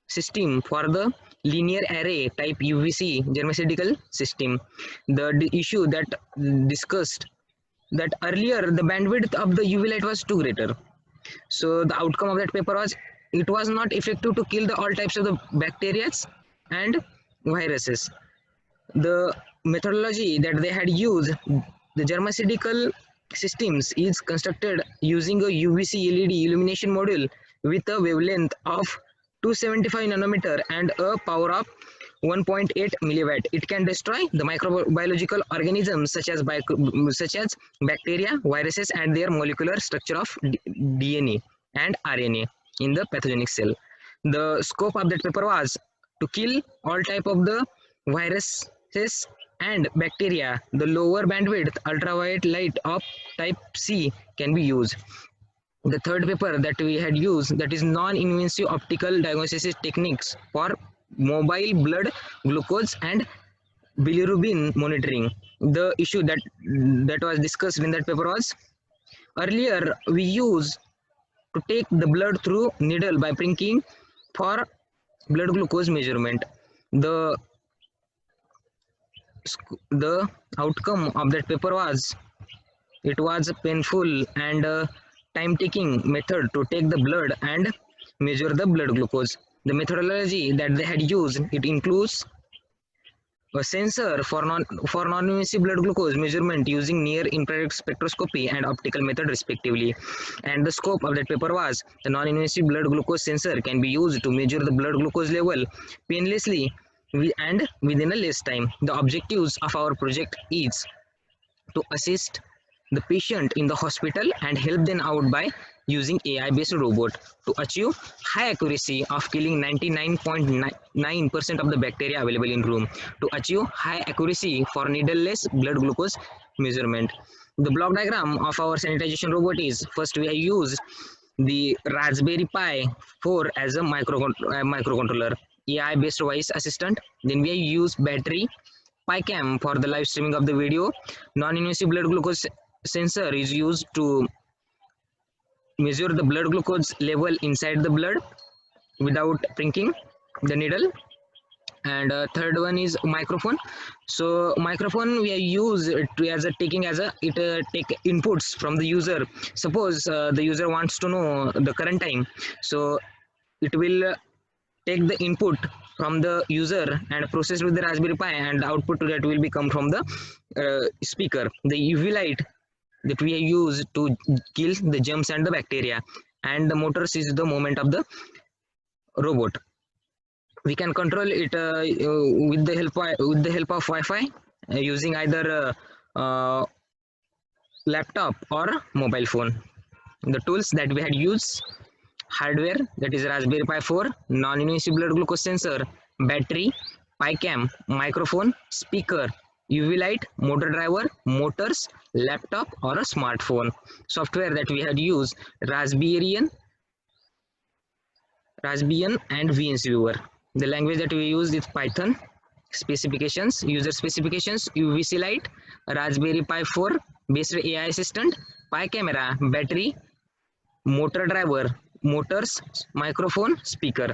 system for the linear array type UVC germacidical system. The issue that discussed that earlier the bandwidth of the UV light was too greater. So the outcome of that paper was it was not effective to kill the all types of the bacteria and viruses. The methodology that they had used, the germacidical systems, is constructed using a UVC LED illumination module with a wavelength of 275 nanometer and a power of 1.8 milliwatt. It can destroy the microbiological organisms such as bacteria, viruses, and their molecular structure of DNA and RNA in the pathogenic cell. The scope of that paper was to kill all type of the viruses and bacteria. The lower bandwidth ultraviolet light of type C can be used. The third paper that we had used, that is non-invasive optical diagnosis techniques for mobile blood glucose and bilirubin monitoring. The issue that was discussed in that paper was earlier we used to take the blood through needle by pricking for blood glucose measurement. The outcome of that paper was it was a painful and time-taking method to take the blood and measure the blood glucose. The methodology that they had used, it includes a sensor for non-invasive blood glucose measurement using near infrared spectroscopy and optical method respectively. And the scope of that paper was the non-invasive blood glucose sensor can be used to measure the blood glucose level painlessly and within a less time. The objectives of our project is to assist the patient in the hospital and help them out by using AI-based robot to achieve high accuracy of killing 99.9% of the bacteria available in room, to achieve high accuracy for needleless blood glucose measurement. The block diagram of our sanitization robot is, first we have used the Raspberry Pi 4 as a microcontroller, AI-based voice assistant. Then we have used battery, PiCam for the live streaming of the video. Non-invasive blood glucose sensor is used to measure the blood glucose level inside the blood without pricking the needle. And third one is microphone. So microphone we are used to as a taking as a take inputs from the user. Suppose the user wants to know the current time, so it will take the input from the user and process with the Raspberry Pi, and the output to that will be come from the speaker. The UV light that we use to kill the germs and the bacteria, and the motors is the movement of the robot. We can control it with the help of Wi-Fi using either laptop or mobile phone. The tools that we had used: hardware, that is Raspberry Pi 4, non-invasive blood glucose sensor, battery, PiCam, microphone, speaker, UV light, motor driver, motors, laptop or a smartphone. Software that we had used: Raspbian and VNC Viewer. The language that we use is Python. Specifications: user specifications, UVC light, Raspberry Pi 4 based AI assistant, Pi camera, battery, motor driver, motors, microphone, speaker.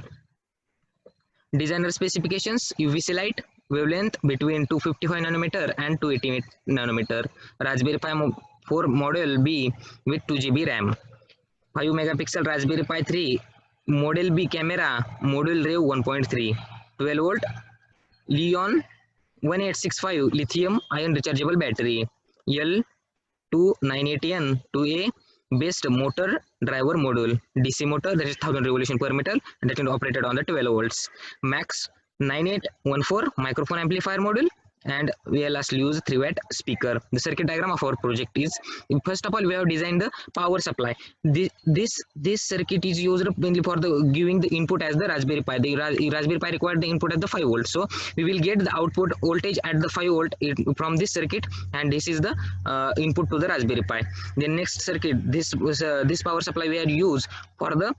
Designer specifications: UVC light, wavelength between 255 nanometer and 280 nanometer, Raspberry Pi 4 Model B with 2 GB RAM, 5 megapixel Raspberry Pi 3 Model B camera, module Rev 1.3, 12 volt Li-ion 1865 lithium ion rechargeable battery, L2980N 2A based motor driver module, DC motor, that is 1000 revolution per meter, and that can be operated on the 12 volts, Max 9814 microphone amplifier module, and we'll lastly use 3-watt speaker. The circuit diagram of our project is, first of all, we have designed the power supply. This circuit is used mainly for the giving the input as the Raspberry Pi. The Raspberry Pi required the input at the 5 volt, so we will get the output voltage at the 5 volt from this circuit, and this is the input to the Raspberry Pi. The next circuit, this power supply we are used for the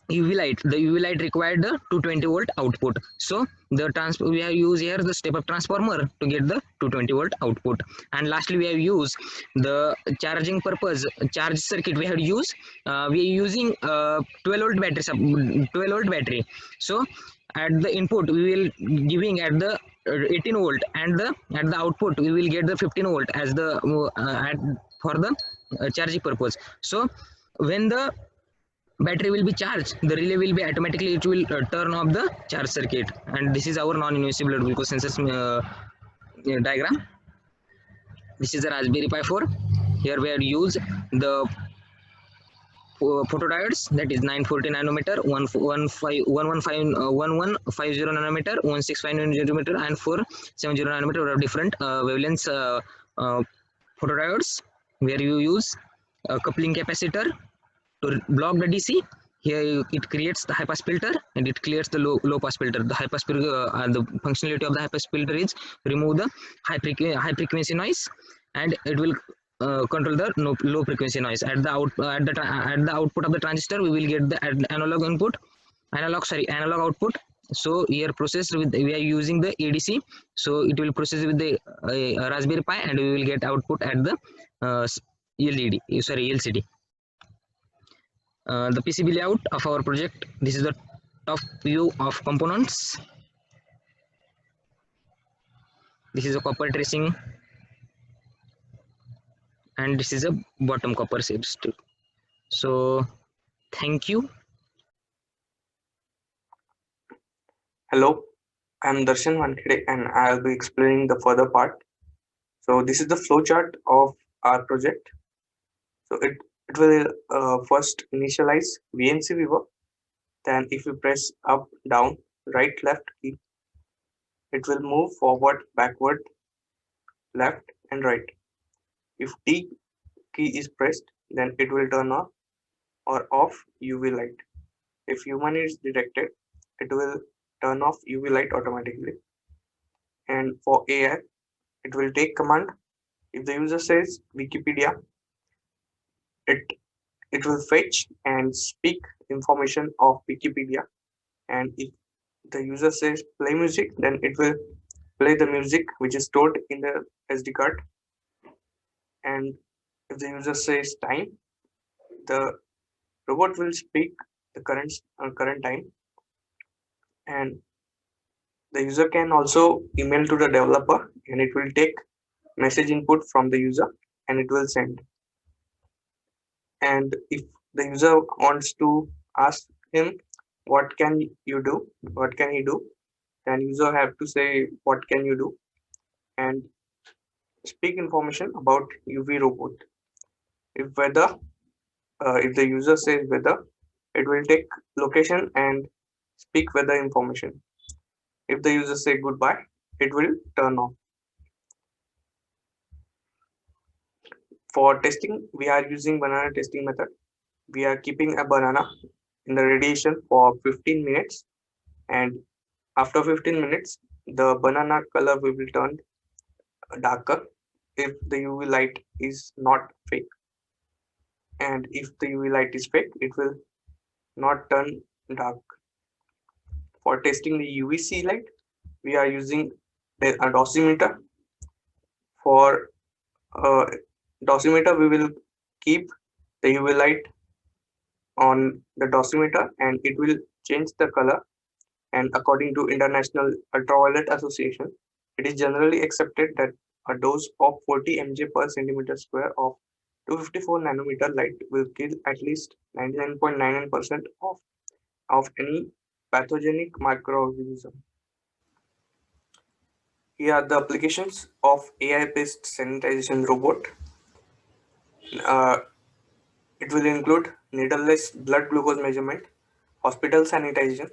UV light. The UV light required the 220 volt output, so we have used here the step up transformer to get the 220 volt output. And lastly, we have used the charging purpose charge circuit. We have used we are using 12 volt battery 12 volt battery. So at the input we will giving at the 18 volt, and at the output we will get the 15 volt as the for the charging purpose. So when the battery will be charged, the relay will be automatically, it will turn off the charge circuit. And this is our non-invasive blood glucose sensors diagram. This is the Raspberry Pi 4. Here we have used the photodiodes, that is 940 nanometer, 1150 nanometer, 165 nanometer, and 470 nanometer of different wavelengths photodiodes, where you use a coupling capacitor to block the DC. Here it creates the high pass filter, and it clears the low pass filter. The high pass filter, the functionality of the high pass filter is remove the high frequency noise, and it will control the low frequency noise. At the output of the transistor, we will get the analog output. So here processed with, we are using the ADC, so it will process with the Raspberry Pi, and we will get output at the LCD. The PCB layout of our project. This is the top view of components. This is a copper tracing, and this is a bottom copper strip. So thank you. Hello, I'm Darshan Wankhede, and I'll be explaining the further part. So this is the flowchart of our project. So it will first initialize VNC viewer. Then if you press up, down, right, left key, it will move forward, backward, left, and right. If T key is pressed, then it will turn on or off UV light. If human is detected, it will turn off UV light automatically. And for AI, it will take command. If the user says Wikipedia, it will fetch and speak information of Wikipedia. And if the user says play music, then it will play the music which is stored in the SD card. And if the user says time, the robot will speak the current time. And the user can also email to the developer, and it will take message input from the user, and it will send. And if the user wants to ask him what can you do, what can he do, then user have to say what can you do, and speak information about UV robot. If the user says weather, it will take location and speak weather information. If the user say goodbye, it will turn off. For testing, we are using banana testing method. We are keeping a banana in the radiation for 15 minutes, and after 15 minutes, the banana color will be turned darker if the UV light is not fake. And if the UV light is fake, it will not turn dark. For testing the UVC light, we are using a dosimeter. For dosimeter, we will keep the UV light on the dosimeter, and it will change the color. And according to International Ultraviolet Association, it is generally accepted that a dose of 40 mg per centimeter square of 254 nanometer light will kill at least 99.99% of any pathogenic microorganism. Here are the applications of AI-based sanitization robot. It will include needleless blood glucose measurement, hospital sanitization,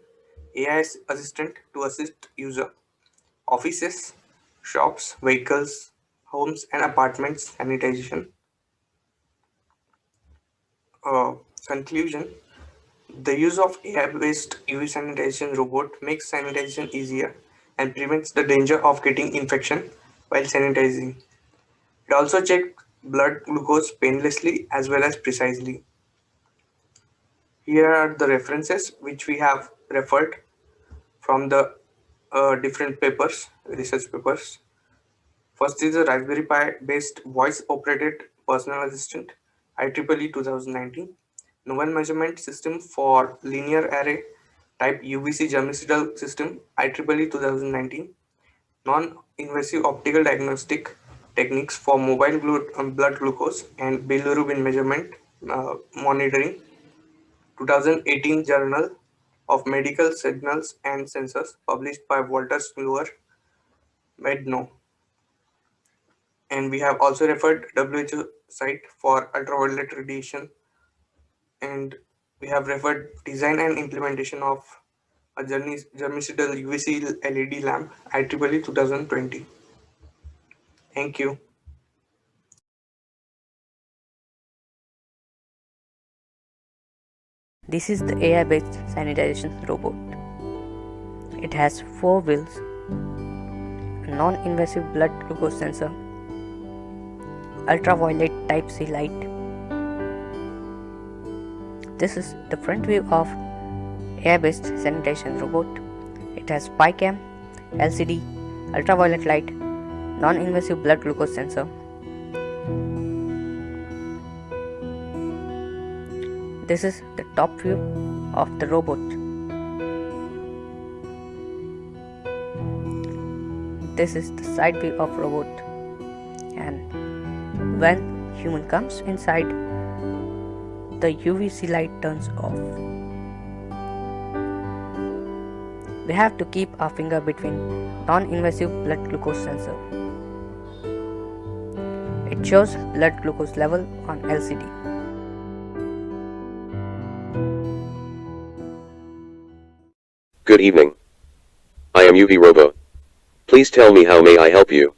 AI assistant to assist user, offices, shops, vehicles, homes, and apartments sanitization. Uh, Conclusion: the use of AI-based UV sanitization robot makes sanitation easier and prevents the danger of getting infection while sanitizing. It also checks blood glucose painlessly as well as precisely. Here are the references which we have referred from the different papers, research papers. First is the Raspberry Pi based voice operated personal assistant IEEE 2019. Novel measurement system for linear array type UVC germicidal system IEEE 2019. Non invasive optical diagnostic techniques for mobile blood glucose and bilirubin measurement monitoring 2018 Journal of Medical Signals and Sensors published by Walter Slower Medno. And we have also referred WHO site for ultraviolet radiation, and we have referred design and implementation of a germicidal UVC LED lamp IEEE 2020. Thank you. This is the AI-based sanitization robot. It has 4 wheels, a non-invasive blood glucose sensor, ultraviolet type C light. This is the front view of AI-based sanitization robot. It has spy cam, LCD, ultraviolet light, non-invasive blood glucose sensor. This is the top view of the robot. This is the side view of robot, and when human comes inside, the UVC light turns off. We have to keep our finger between non-invasive blood glucose sensor. It shows blood glucose level on LCD. Good evening. I am UV Robo. Please tell me how may I help you?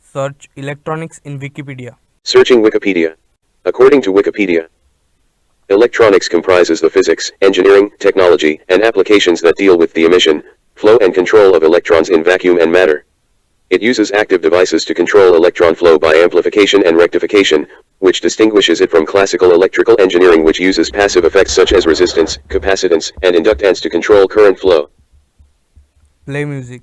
Search electronics in Wikipedia. Searching Wikipedia. According to Wikipedia, electronics comprises the physics, engineering, technology, and applications that deal with the emission, flow and control of electrons in vacuum and matter. It uses active devices to control electron flow by amplification and rectification, which distinguishes it from classical electrical engineering, which uses passive effects such as resistance, capacitance, and inductance to control current flow. Play music.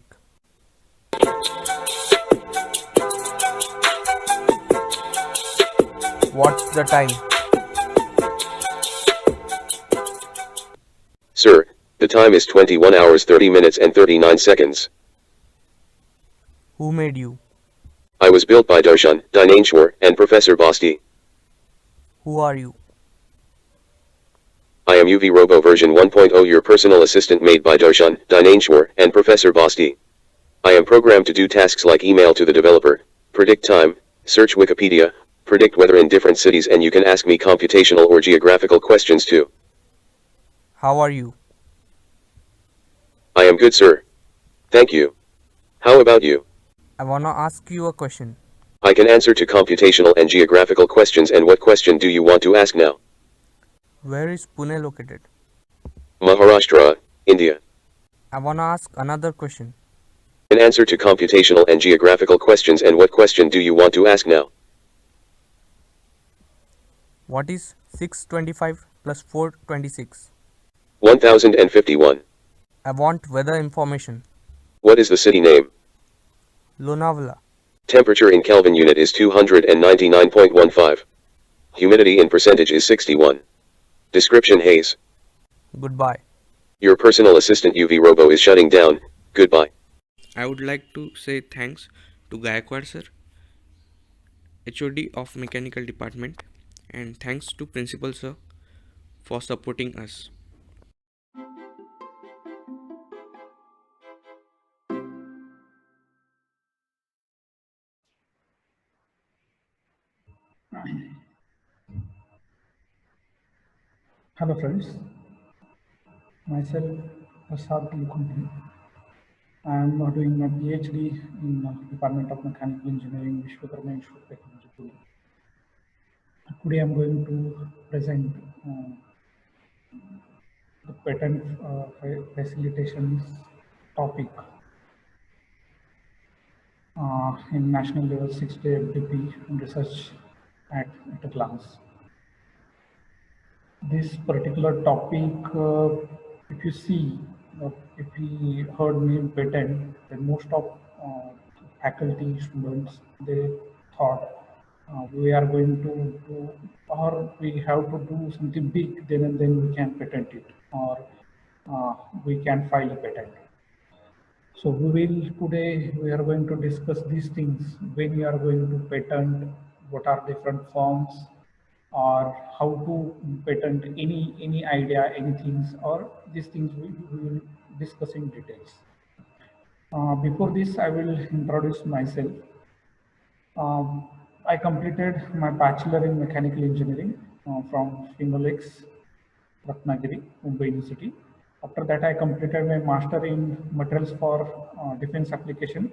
What's the time? Sir, the time is 21 hours 30 minutes and 39 seconds. Who made you? I was built by Darshan, Dinaneshwar, and Professor Basti. Who are you? I am UV Robo version 1.0, your personal assistant made by Darshan, Dinaneshwar, and Professor Basti. I am programmed to do tasks like email to the developer, predict time, search Wikipedia, predict weather in different cities, and you can ask me computational or geographical questions too. How are you? I am good, sir. Thank you. How about you? I wanna ask you a question. I can answer to computational and geographical questions, and what question do you want to ask now? Where is Pune located? Maharashtra, India. I wanna ask another question. An answer to computational and geographical questions, and what question do you want to ask now? What is 625 plus 426? 1051. I want weather information. What is the city name? Lonavala. Temperature in Kelvin unit is 299.15. Humidity in percentage is 61. Description: haze. Goodbye. Your personal assistant UV Robo is shutting down. Goodbye. I would like to say thanks to Gaikwad sir, HOD of Mechanical Department, and thanks to Principal sir for supporting us. Hello friends, myself Prasad Lukundi. I'm doing my PhD in Department of Mechanical Engineering, Vishwakarma Institute of Technology, Pune. Today I'm going to present the patent facilitations topic in national level 6-day FDP and research at a glance. This particular topic, if you see, if we heard name patent, then most of faculty students, they thought we are going to do, or we have to do something big, then and then we can patent it, or we can file a patent. So today we are going to discuss these things, when you are going to patent, what are different forms, or how to patent any idea, any things, or these things we will discuss in details. Before this, I will introduce myself. I completed my bachelor in mechanical engineering from Finolex, Ratnagiri, Mumbai University. After that, I completed my master in materials for defense application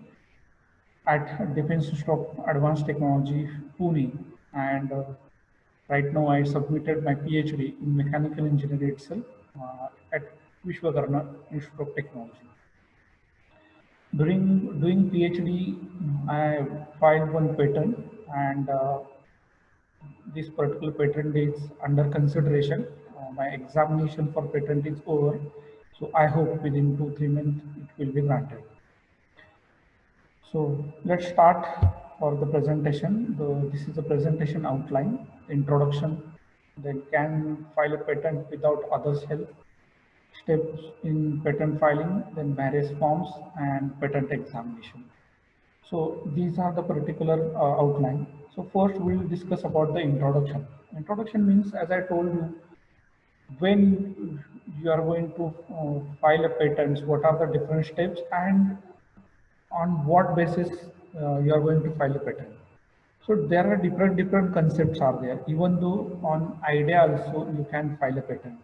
at Defense Institute of Advanced Technology, Pune. And right now, I submitted my PhD in mechanical engineering itself at Vishwakarma Institute of Technology. During doing PhD, I filed one patent, and this particular patent is under consideration. My examination for patent is over, so I hope within 2-3 months it will be granted. So let's start for the presentation. This is the presentation outline, introduction, then can file a patent without others' help, steps in patent filing, then various forms, and patent examination. So these are the particular outline. So first we'll discuss about the introduction. Introduction means, as I told you, when you are going to file a patent, what are the different steps and on what basis you are going to file a patent. So there are different concepts are there. Even though on idea also you can file a patent.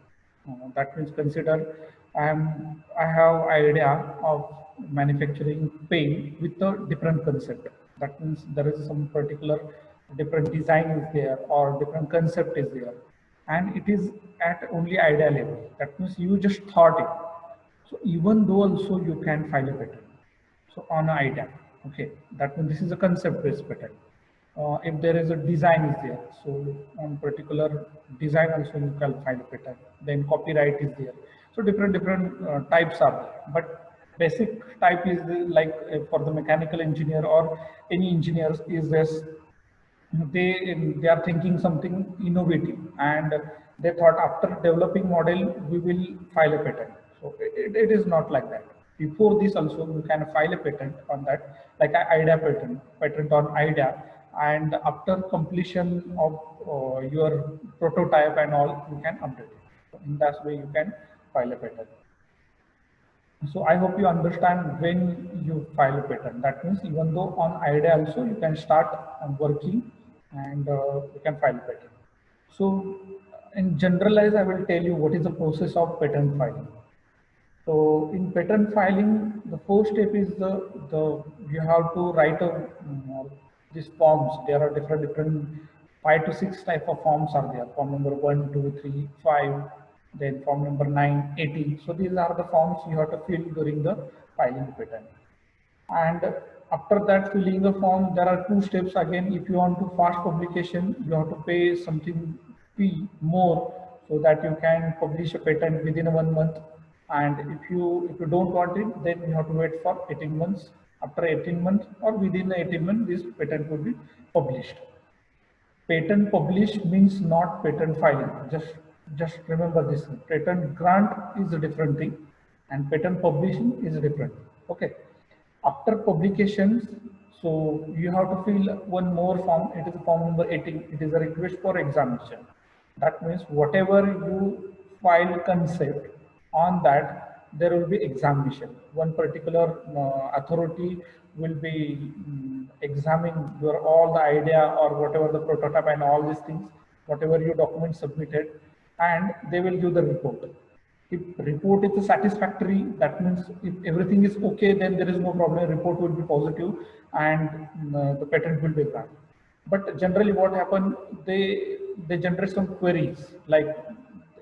That means consider I have idea of manufacturing pen with a different concept. That means there is some particular different design is there or different concept is there, and it is at only idea level. That means you just thought it. So even though also you can file a patent. So on an idea, okay, that means this is a concept-based patent. If there is a design is there, so on particular design also you can file a patent. Then copyright is there. So different types are there. But basic type is like for the mechanical engineer or any engineers is this. They are thinking something innovative, and they thought after developing model we will file a patent. So it is not like that. Before this also you can file a patent on that, like an idea patent on idea, and after completion of your prototype and all, you can update it. So in that way you can file a patent. So I hope you understand when you file a patent. That means even though on idea also you can start working and you can file a patent. So in generalize, I will tell you what is the process of patent filing. So in patent filing, the first step is you have to write these forms. There are different 5 to 6 type of forms are there. Form number 1, 2, 3, 5. Then form number 9, 18. So these are the forms you have to fill during the filing patent. And after that filling the form, there are 2 steps again. If you want to fast publication, you have to pay something fee more so that you can publish a patent within 1 month. And if you don't want it, then you have to wait for 18 months. After 18 months or within 18 months, this patent will be published. Patent published means not patent filing. Just remember this. Patent grant is a different thing, and patent publishing is different. Okay. After publications, so you have to fill one more form. It is form number 18. It is a request for examination. That means whatever you file concept on that, there will be examination. One particular authority will be examining your all the idea or whatever the prototype and all these things, whatever your document submitted, and they will give the report. If report is satisfactory, that means if everything is okay, then there is no problem. Report will be positive, and the patent will be granted. But generally, what happen? They generate some queries. Like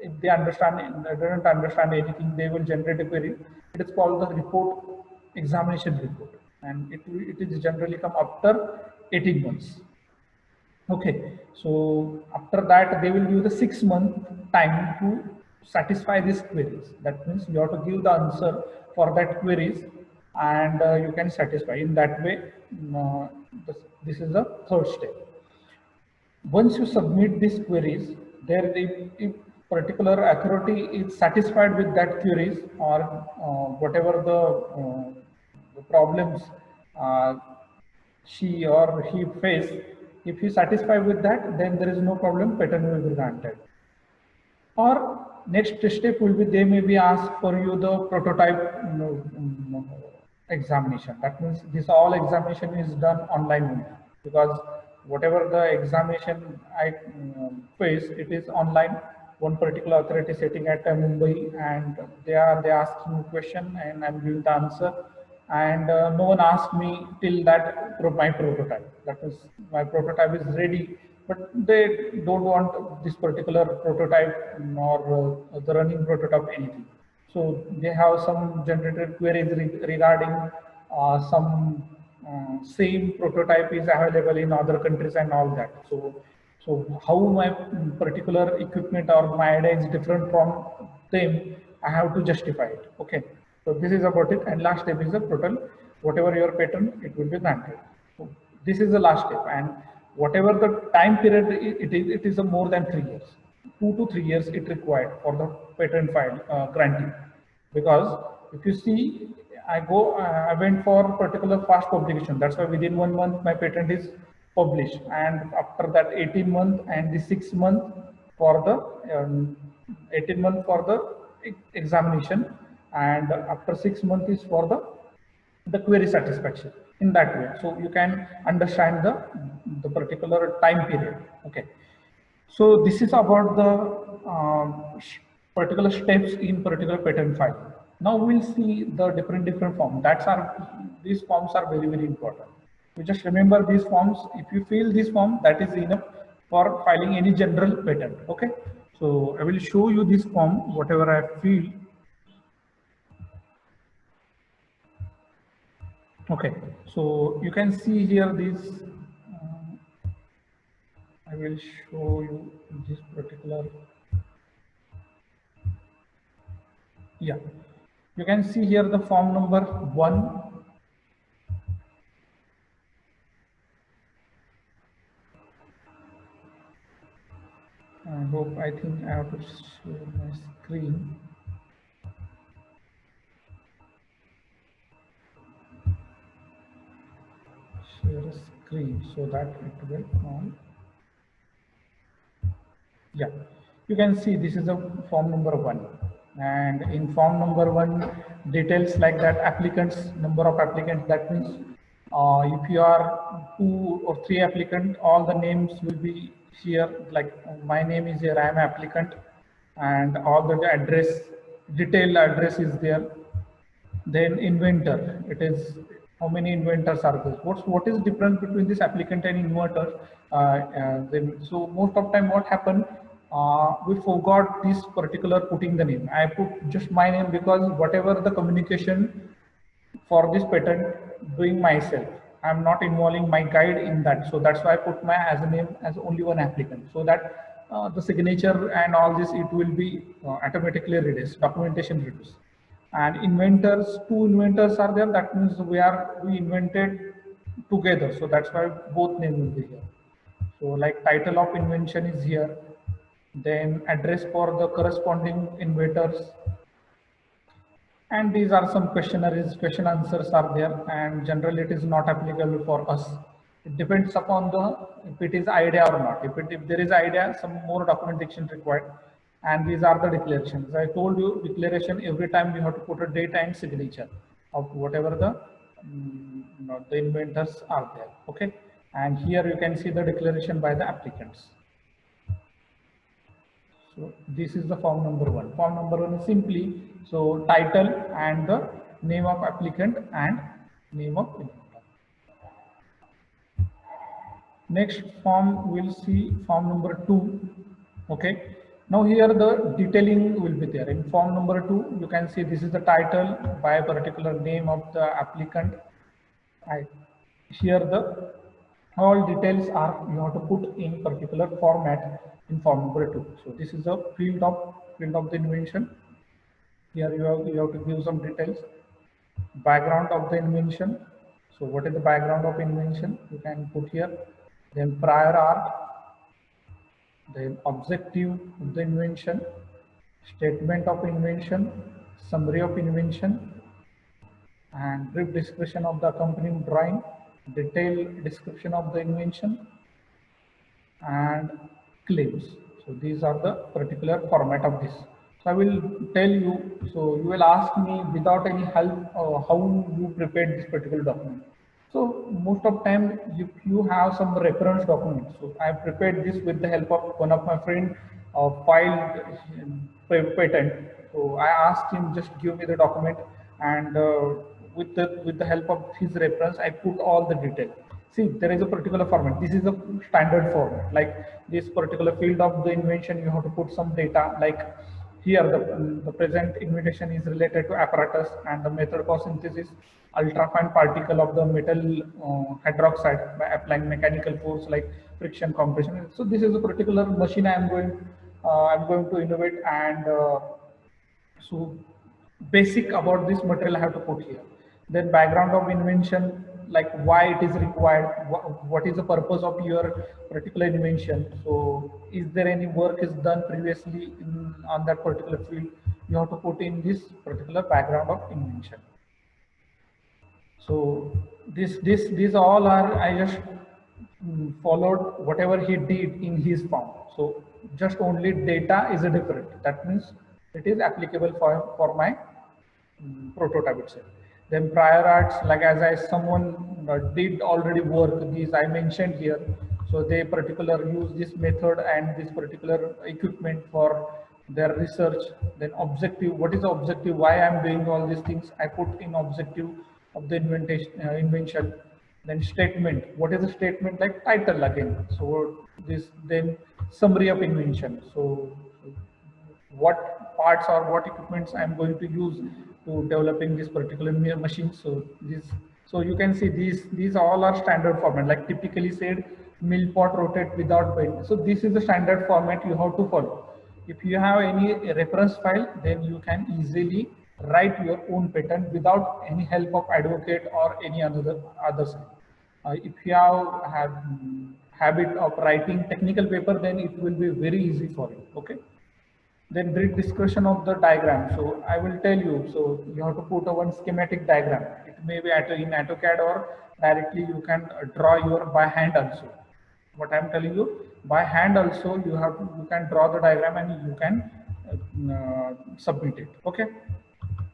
if they don't understand anything, they will generate a query. It is called the report examination report, and it is generally come after 18 months. Okay, so after that, they will give the 6 month time to satisfy these queries. That means you have to give the answer for that queries, and you can satisfy. In that way, uh, this is the third step. Once you submit these queries, there if particular authority is satisfied with that queries, or whatever the problems uh, she or he face, if he satisfied with that, then there is no problem, patent will be granted. Or next step will be, they may be asked for you the prototype examination. That means this all examination is done online only, because whatever the examination I face, it is online. One particular authority sitting at Mumbai, and they asking me question, and I'm giving the answer. And no one asked me till that my prototype. That is, my prototype is ready, but they don't want this particular prototype nor the running prototype anything. So they have some generated queries regarding some same prototype is available in other countries and all that. So how my particular equipment or my idea is different from them, I have to justify it. Okay. So this is about it. And last step is the total, whatever your patent, it will be granted. So this is the last step. And whatever the time period it is a more than 3 years. 2 to 3 years it required for the patent file granting. Because if you see, I went for particular fast publication. That's why within 1 month my patent is published, and after that 18 month and the 6 month for the 18 month for the examination, and after 6 months is for the query satisfaction. In that way, so you can understand the particular time period. Okay. So this is about the particular steps in particular patent file. Now we'll see the different forms. These forms are very important. You just remember these forms. If you fill this form, that is enough for filing any general patent. Okay. So I will show you this form, whatever I feel. Okay. So you can see here this. I will show you this particular. Yeah, you can see here the form number 1. I think I have to share my screen. Share a screen so that it will on. Yeah, you can see this is a form number 1, and in form number 1, details like that, applicants, number of applicants. That means if you are 2 or 3 applicant, all the names will be here. Like my name is here, I am applicant, and all the address, detailed address is there. Then inventor, it is how many inventors are there. What is difference between this applicant and inventor? So most of time what happened, we forgot this particular putting the name. I put just my name because whatever the communication for this patent doing myself, I'm not involving my guide in that. So that's why I put my as a name as only one applicant, so that the signature and all this, it will be automatically reduced, documentation reduced. And inventors, 2 inventors are there. That means we invented together. So that's why both names will be here. So like title of invention is here. Then address for the corresponding inventors. And these are some questionnaires, question answers are there. And generally it is not applicable for us. It depends upon if it is idea or not. If there is idea, some more documentation required. And these are the declarations. I told you, declaration, every time you have to put a date and signature of whatever the inventors are there. Okay. And here you can see the declaration by the applicants. So this is the form number one. Form number one is simply so title and the name of applicant and name of inventor. Next form we'll see form number two. Okay. Now here the detailing will be there. In form number two, you can see this is the title by a particular name of the applicant. Here the all details are you have to put in particular format in form number two. So this is a field of the invention. Here you have to give some details. Background of the invention. So what is the background of invention? You can put here. Then prior art, then objective of the invention, statement of invention, summary of invention, and brief description of the accompanying drawing, detailed description of the invention, and claims. So these are the particular format of this. So I will tell you, so you will ask me without any help how you prepared this particular document. So most of time you have some reference document. So I prepared this with the help of one of my friend filed patent. So I asked him just give me the document, and with the help of his reference I put all the detail. See, there is a particular format. This is a standard format. Like this particular field of the invention, you have to put some data. Like here, the present invitation is related to apparatus and the method for synthesis ultrafine particle of the metal hydroxide by applying mechanical force like friction compression. So this is a particular machine I'm going to innovate, and so basic about this material I have to put here. Then background of invention, like why it is required, what is the purpose of your particular invention. So is there any work is done previously on that particular field? You have to put in this particular background of invention. So these all are, I just followed whatever he did in his form. So just only data is a different. That means it is applicable for my prototype itself. Then prior arts, like as I someone did already work, these I mentioned here. So they particular use this method and this particular equipment for their research. Then objective, what is the objective? Why I'm doing all these things? I put in objective of the invention. Then statement, what is the statement? Like title again. So this then summary of invention. So what parts or what equipments I'm going to use to developing this particular machine. So you can see these all are standard format, like typically said mill pot rotate without bend. So this is the standard format you have to follow. If you have any reference file, then you can easily write your own patent without any help of advocate or any other side. If you have habit of writing technical paper, then it will be very easy for you. Okay. Then brief description of the diagram. So I will tell you, so you have to put one schematic diagram. It may be in AutoCAD or directly you can draw your by hand also. What I'm telling you, by hand also you can draw the diagram and you can submit it. Okay.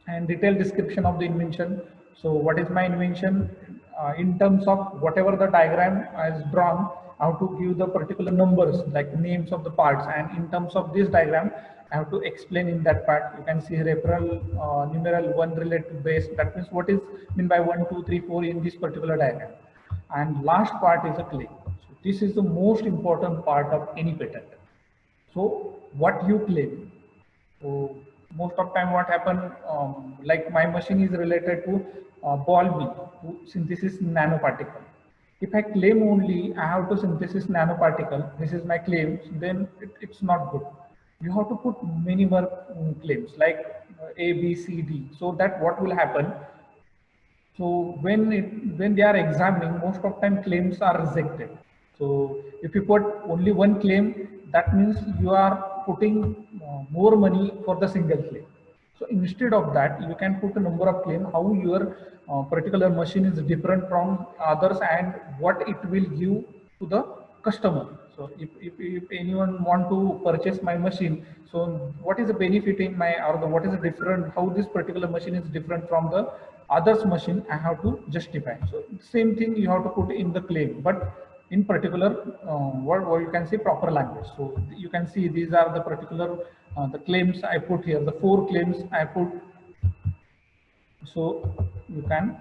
And detailed description of the invention. So what is my invention? In terms of whatever the diagram is drawn, how to give the particular numbers like names of the parts, and in terms of this diagram I have to explain in that part. You can see referral numeral 1 related to base. That means what is mean by 1 2 3 4 in this particular diagram. And last part is a claim. So this is the most important part of any patent. So what you claim. So most of time what happen, like my machine is related to ball beam, to synthesis nanoparticle. If I claim only I have to synthesis nanoparticle, this is my claim, then it's not good. You have to put many more claims like A, B, C, D. So that what will happen? So when they are examining, most of time claims are rejected. So if you put only one claim, that means you are putting more money for the single claim. So instead of that, you can put a number of claims, how your particular machine is different from others and what it will give to the customer. So if anyone want to purchase my machine, so what is the benefit in my, or what is the different, how this particular machine is different from the others machine, I have to justify. So same thing you have to put in the claim, but in particular word, or you can say proper language. So you can see these are the particular the claims I put here, the 4 claims I put. So you can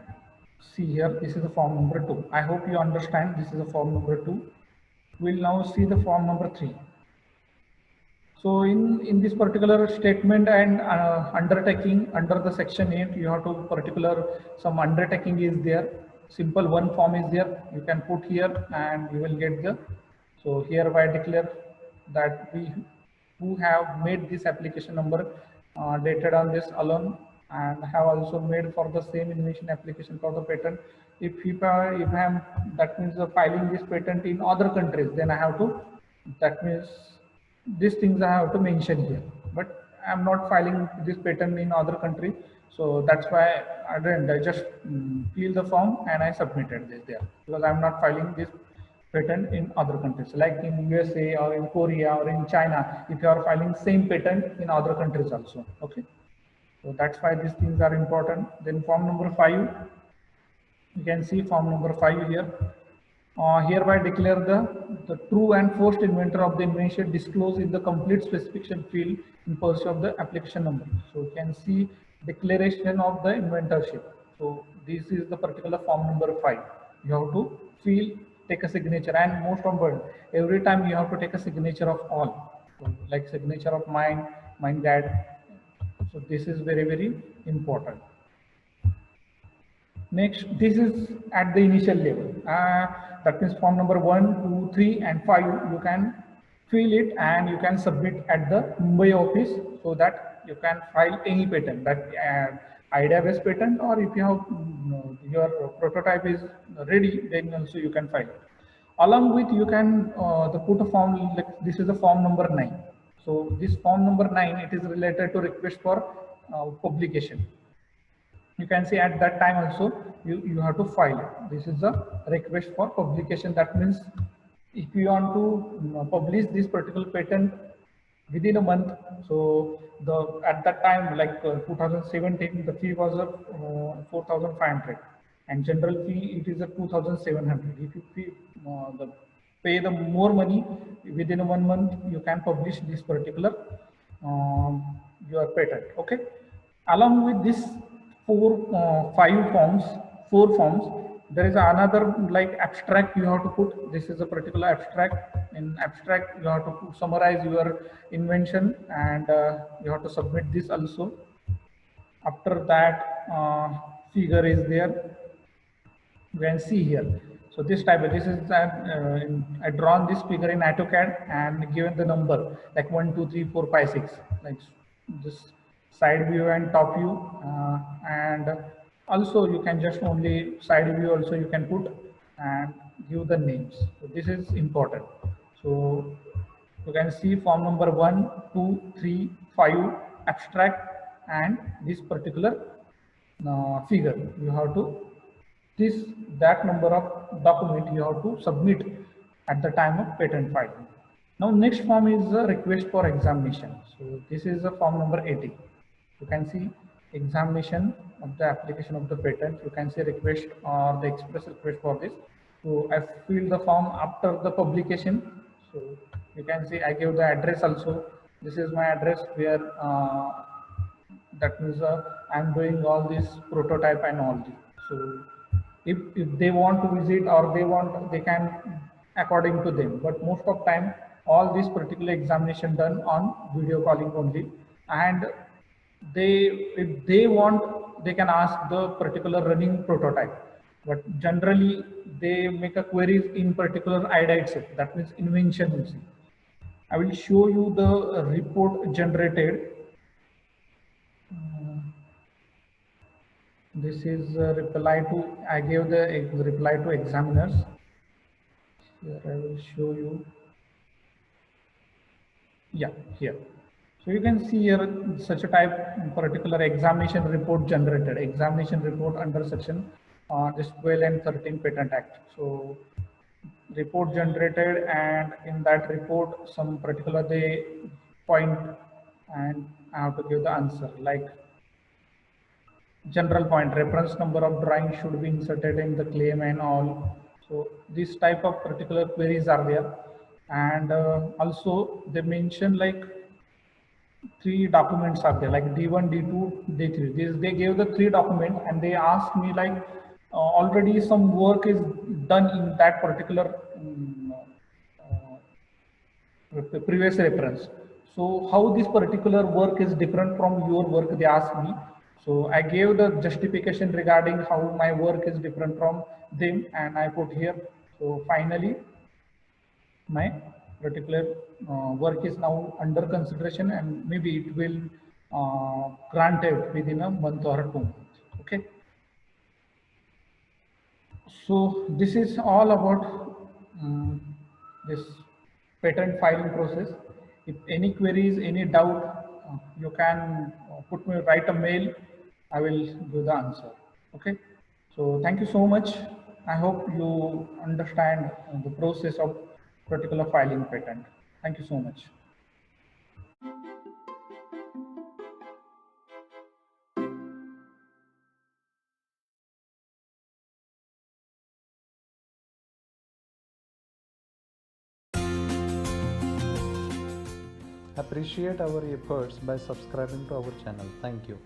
see here, this is the form number 2. I hope you understand this is the form number 2. We'll now see the form number 3. So in this particular statement and undertaking under the section 8, you have to particular some undertaking is there. Simple one form is there. You can put here and you will get the. So hereby declare that we who have made this application number dated on this alone and have also made for the same invention application for the patent. If I am, that means filing this patent in other countries, then I have to, that means these things I have to mention here, but I'm not filing this patent in other country. So that's why I didn't, I just fill the form and I submitted this there, because I'm not filing this patent in other countries, like in USA or in Korea or in China, if you are filing same patent in other countries also. Okay. So that's why these things are important. Then form number 5, you can see form number 5 here. Hereby declare the true and forced inventor of the invention disclosed in the complete specification field in pursuit of the application number. So you can see declaration of the inventorship. So this is the particular form number 5. You have to fill, take a signature, and most important, every time you have to take a signature of all. So like signature of mine, dad. So this is very, very important. Next, this is at the initial level. That means form number 1, 2, 3, and 5. You can fill it and you can submit at the Mumbai office, so that you can file any patent, that idea-based patent, or if you have your prototype is ready, then also you can file it. Along with, you can put a form, like this is the form number 9. So this form number 9, it is related to request for publication. You can see at that time also you have to file it. This is a request for publication. That means if you want to publish this particular patent within a month, so at that time, like 2017, the fee was 4,500, and general fee it is 2,700. If you pay the more money within 1 month, you can publish this particular your patent. Okay. Along with this 4 forms, there is another like abstract you have to put. This is a particular abstract. In abstract, you have to summarize your invention, and you have to submit this also. After that, figure is there. You can see here. So this type of, this is I drawn this figure in AutoCAD and given the number like 1, 2, 3, 4, 5, 6, like this side view and top view, and also you can just only side view also you can put and give the names. So this is important. So you can see form number 1, 2, 3, 5 abstract, and this particular figure you have to that number of document you have to submit at the time of patent filing. Now next form is a request for examination. So this is a form number 80. You can see examination of the application of the patent. You can see request or the express request for this. So I filled the form after the publication. So you can see I gave the address also. This is my address where that means I'm doing all this prototype and all this. So if they want to visit or they can according to them, but most of time all this particular examination done on video calling only, and if they want, they can ask the particular running prototype, but generally they make a query in particular idea itself, that means invention. I will show you the report generated. This is a reply to, I gave the reply to examiners. Here I will show you. Yeah, here. So you can see here such a type particular examination report generated. Examination report under section this 12 and 13 Patent Act. So report generated, and in that report some particular they point, and I have to give the answer like general point, reference number of drawing should be inserted in the claim and all. So this type of particular queries are there. And also they mention like three documents are there, like D1, D2, D3. They gave the three documents and they asked me like already some work is done in that particular previous reference. So how this particular work is different from your work, they asked me. So I gave the justification regarding how my work is different from them, and I put here. So finally, my particular work is now under consideration, and maybe it will granted within a month or 2 months. Okay. So this is all about this patent filing process. If any queries, any doubt, you can write a mail. I will give the answer. Okay. So thank you so much. I hope you understand the process of particular filing patent. Thank you so much. Appreciate our efforts by subscribing to our channel. Thank you.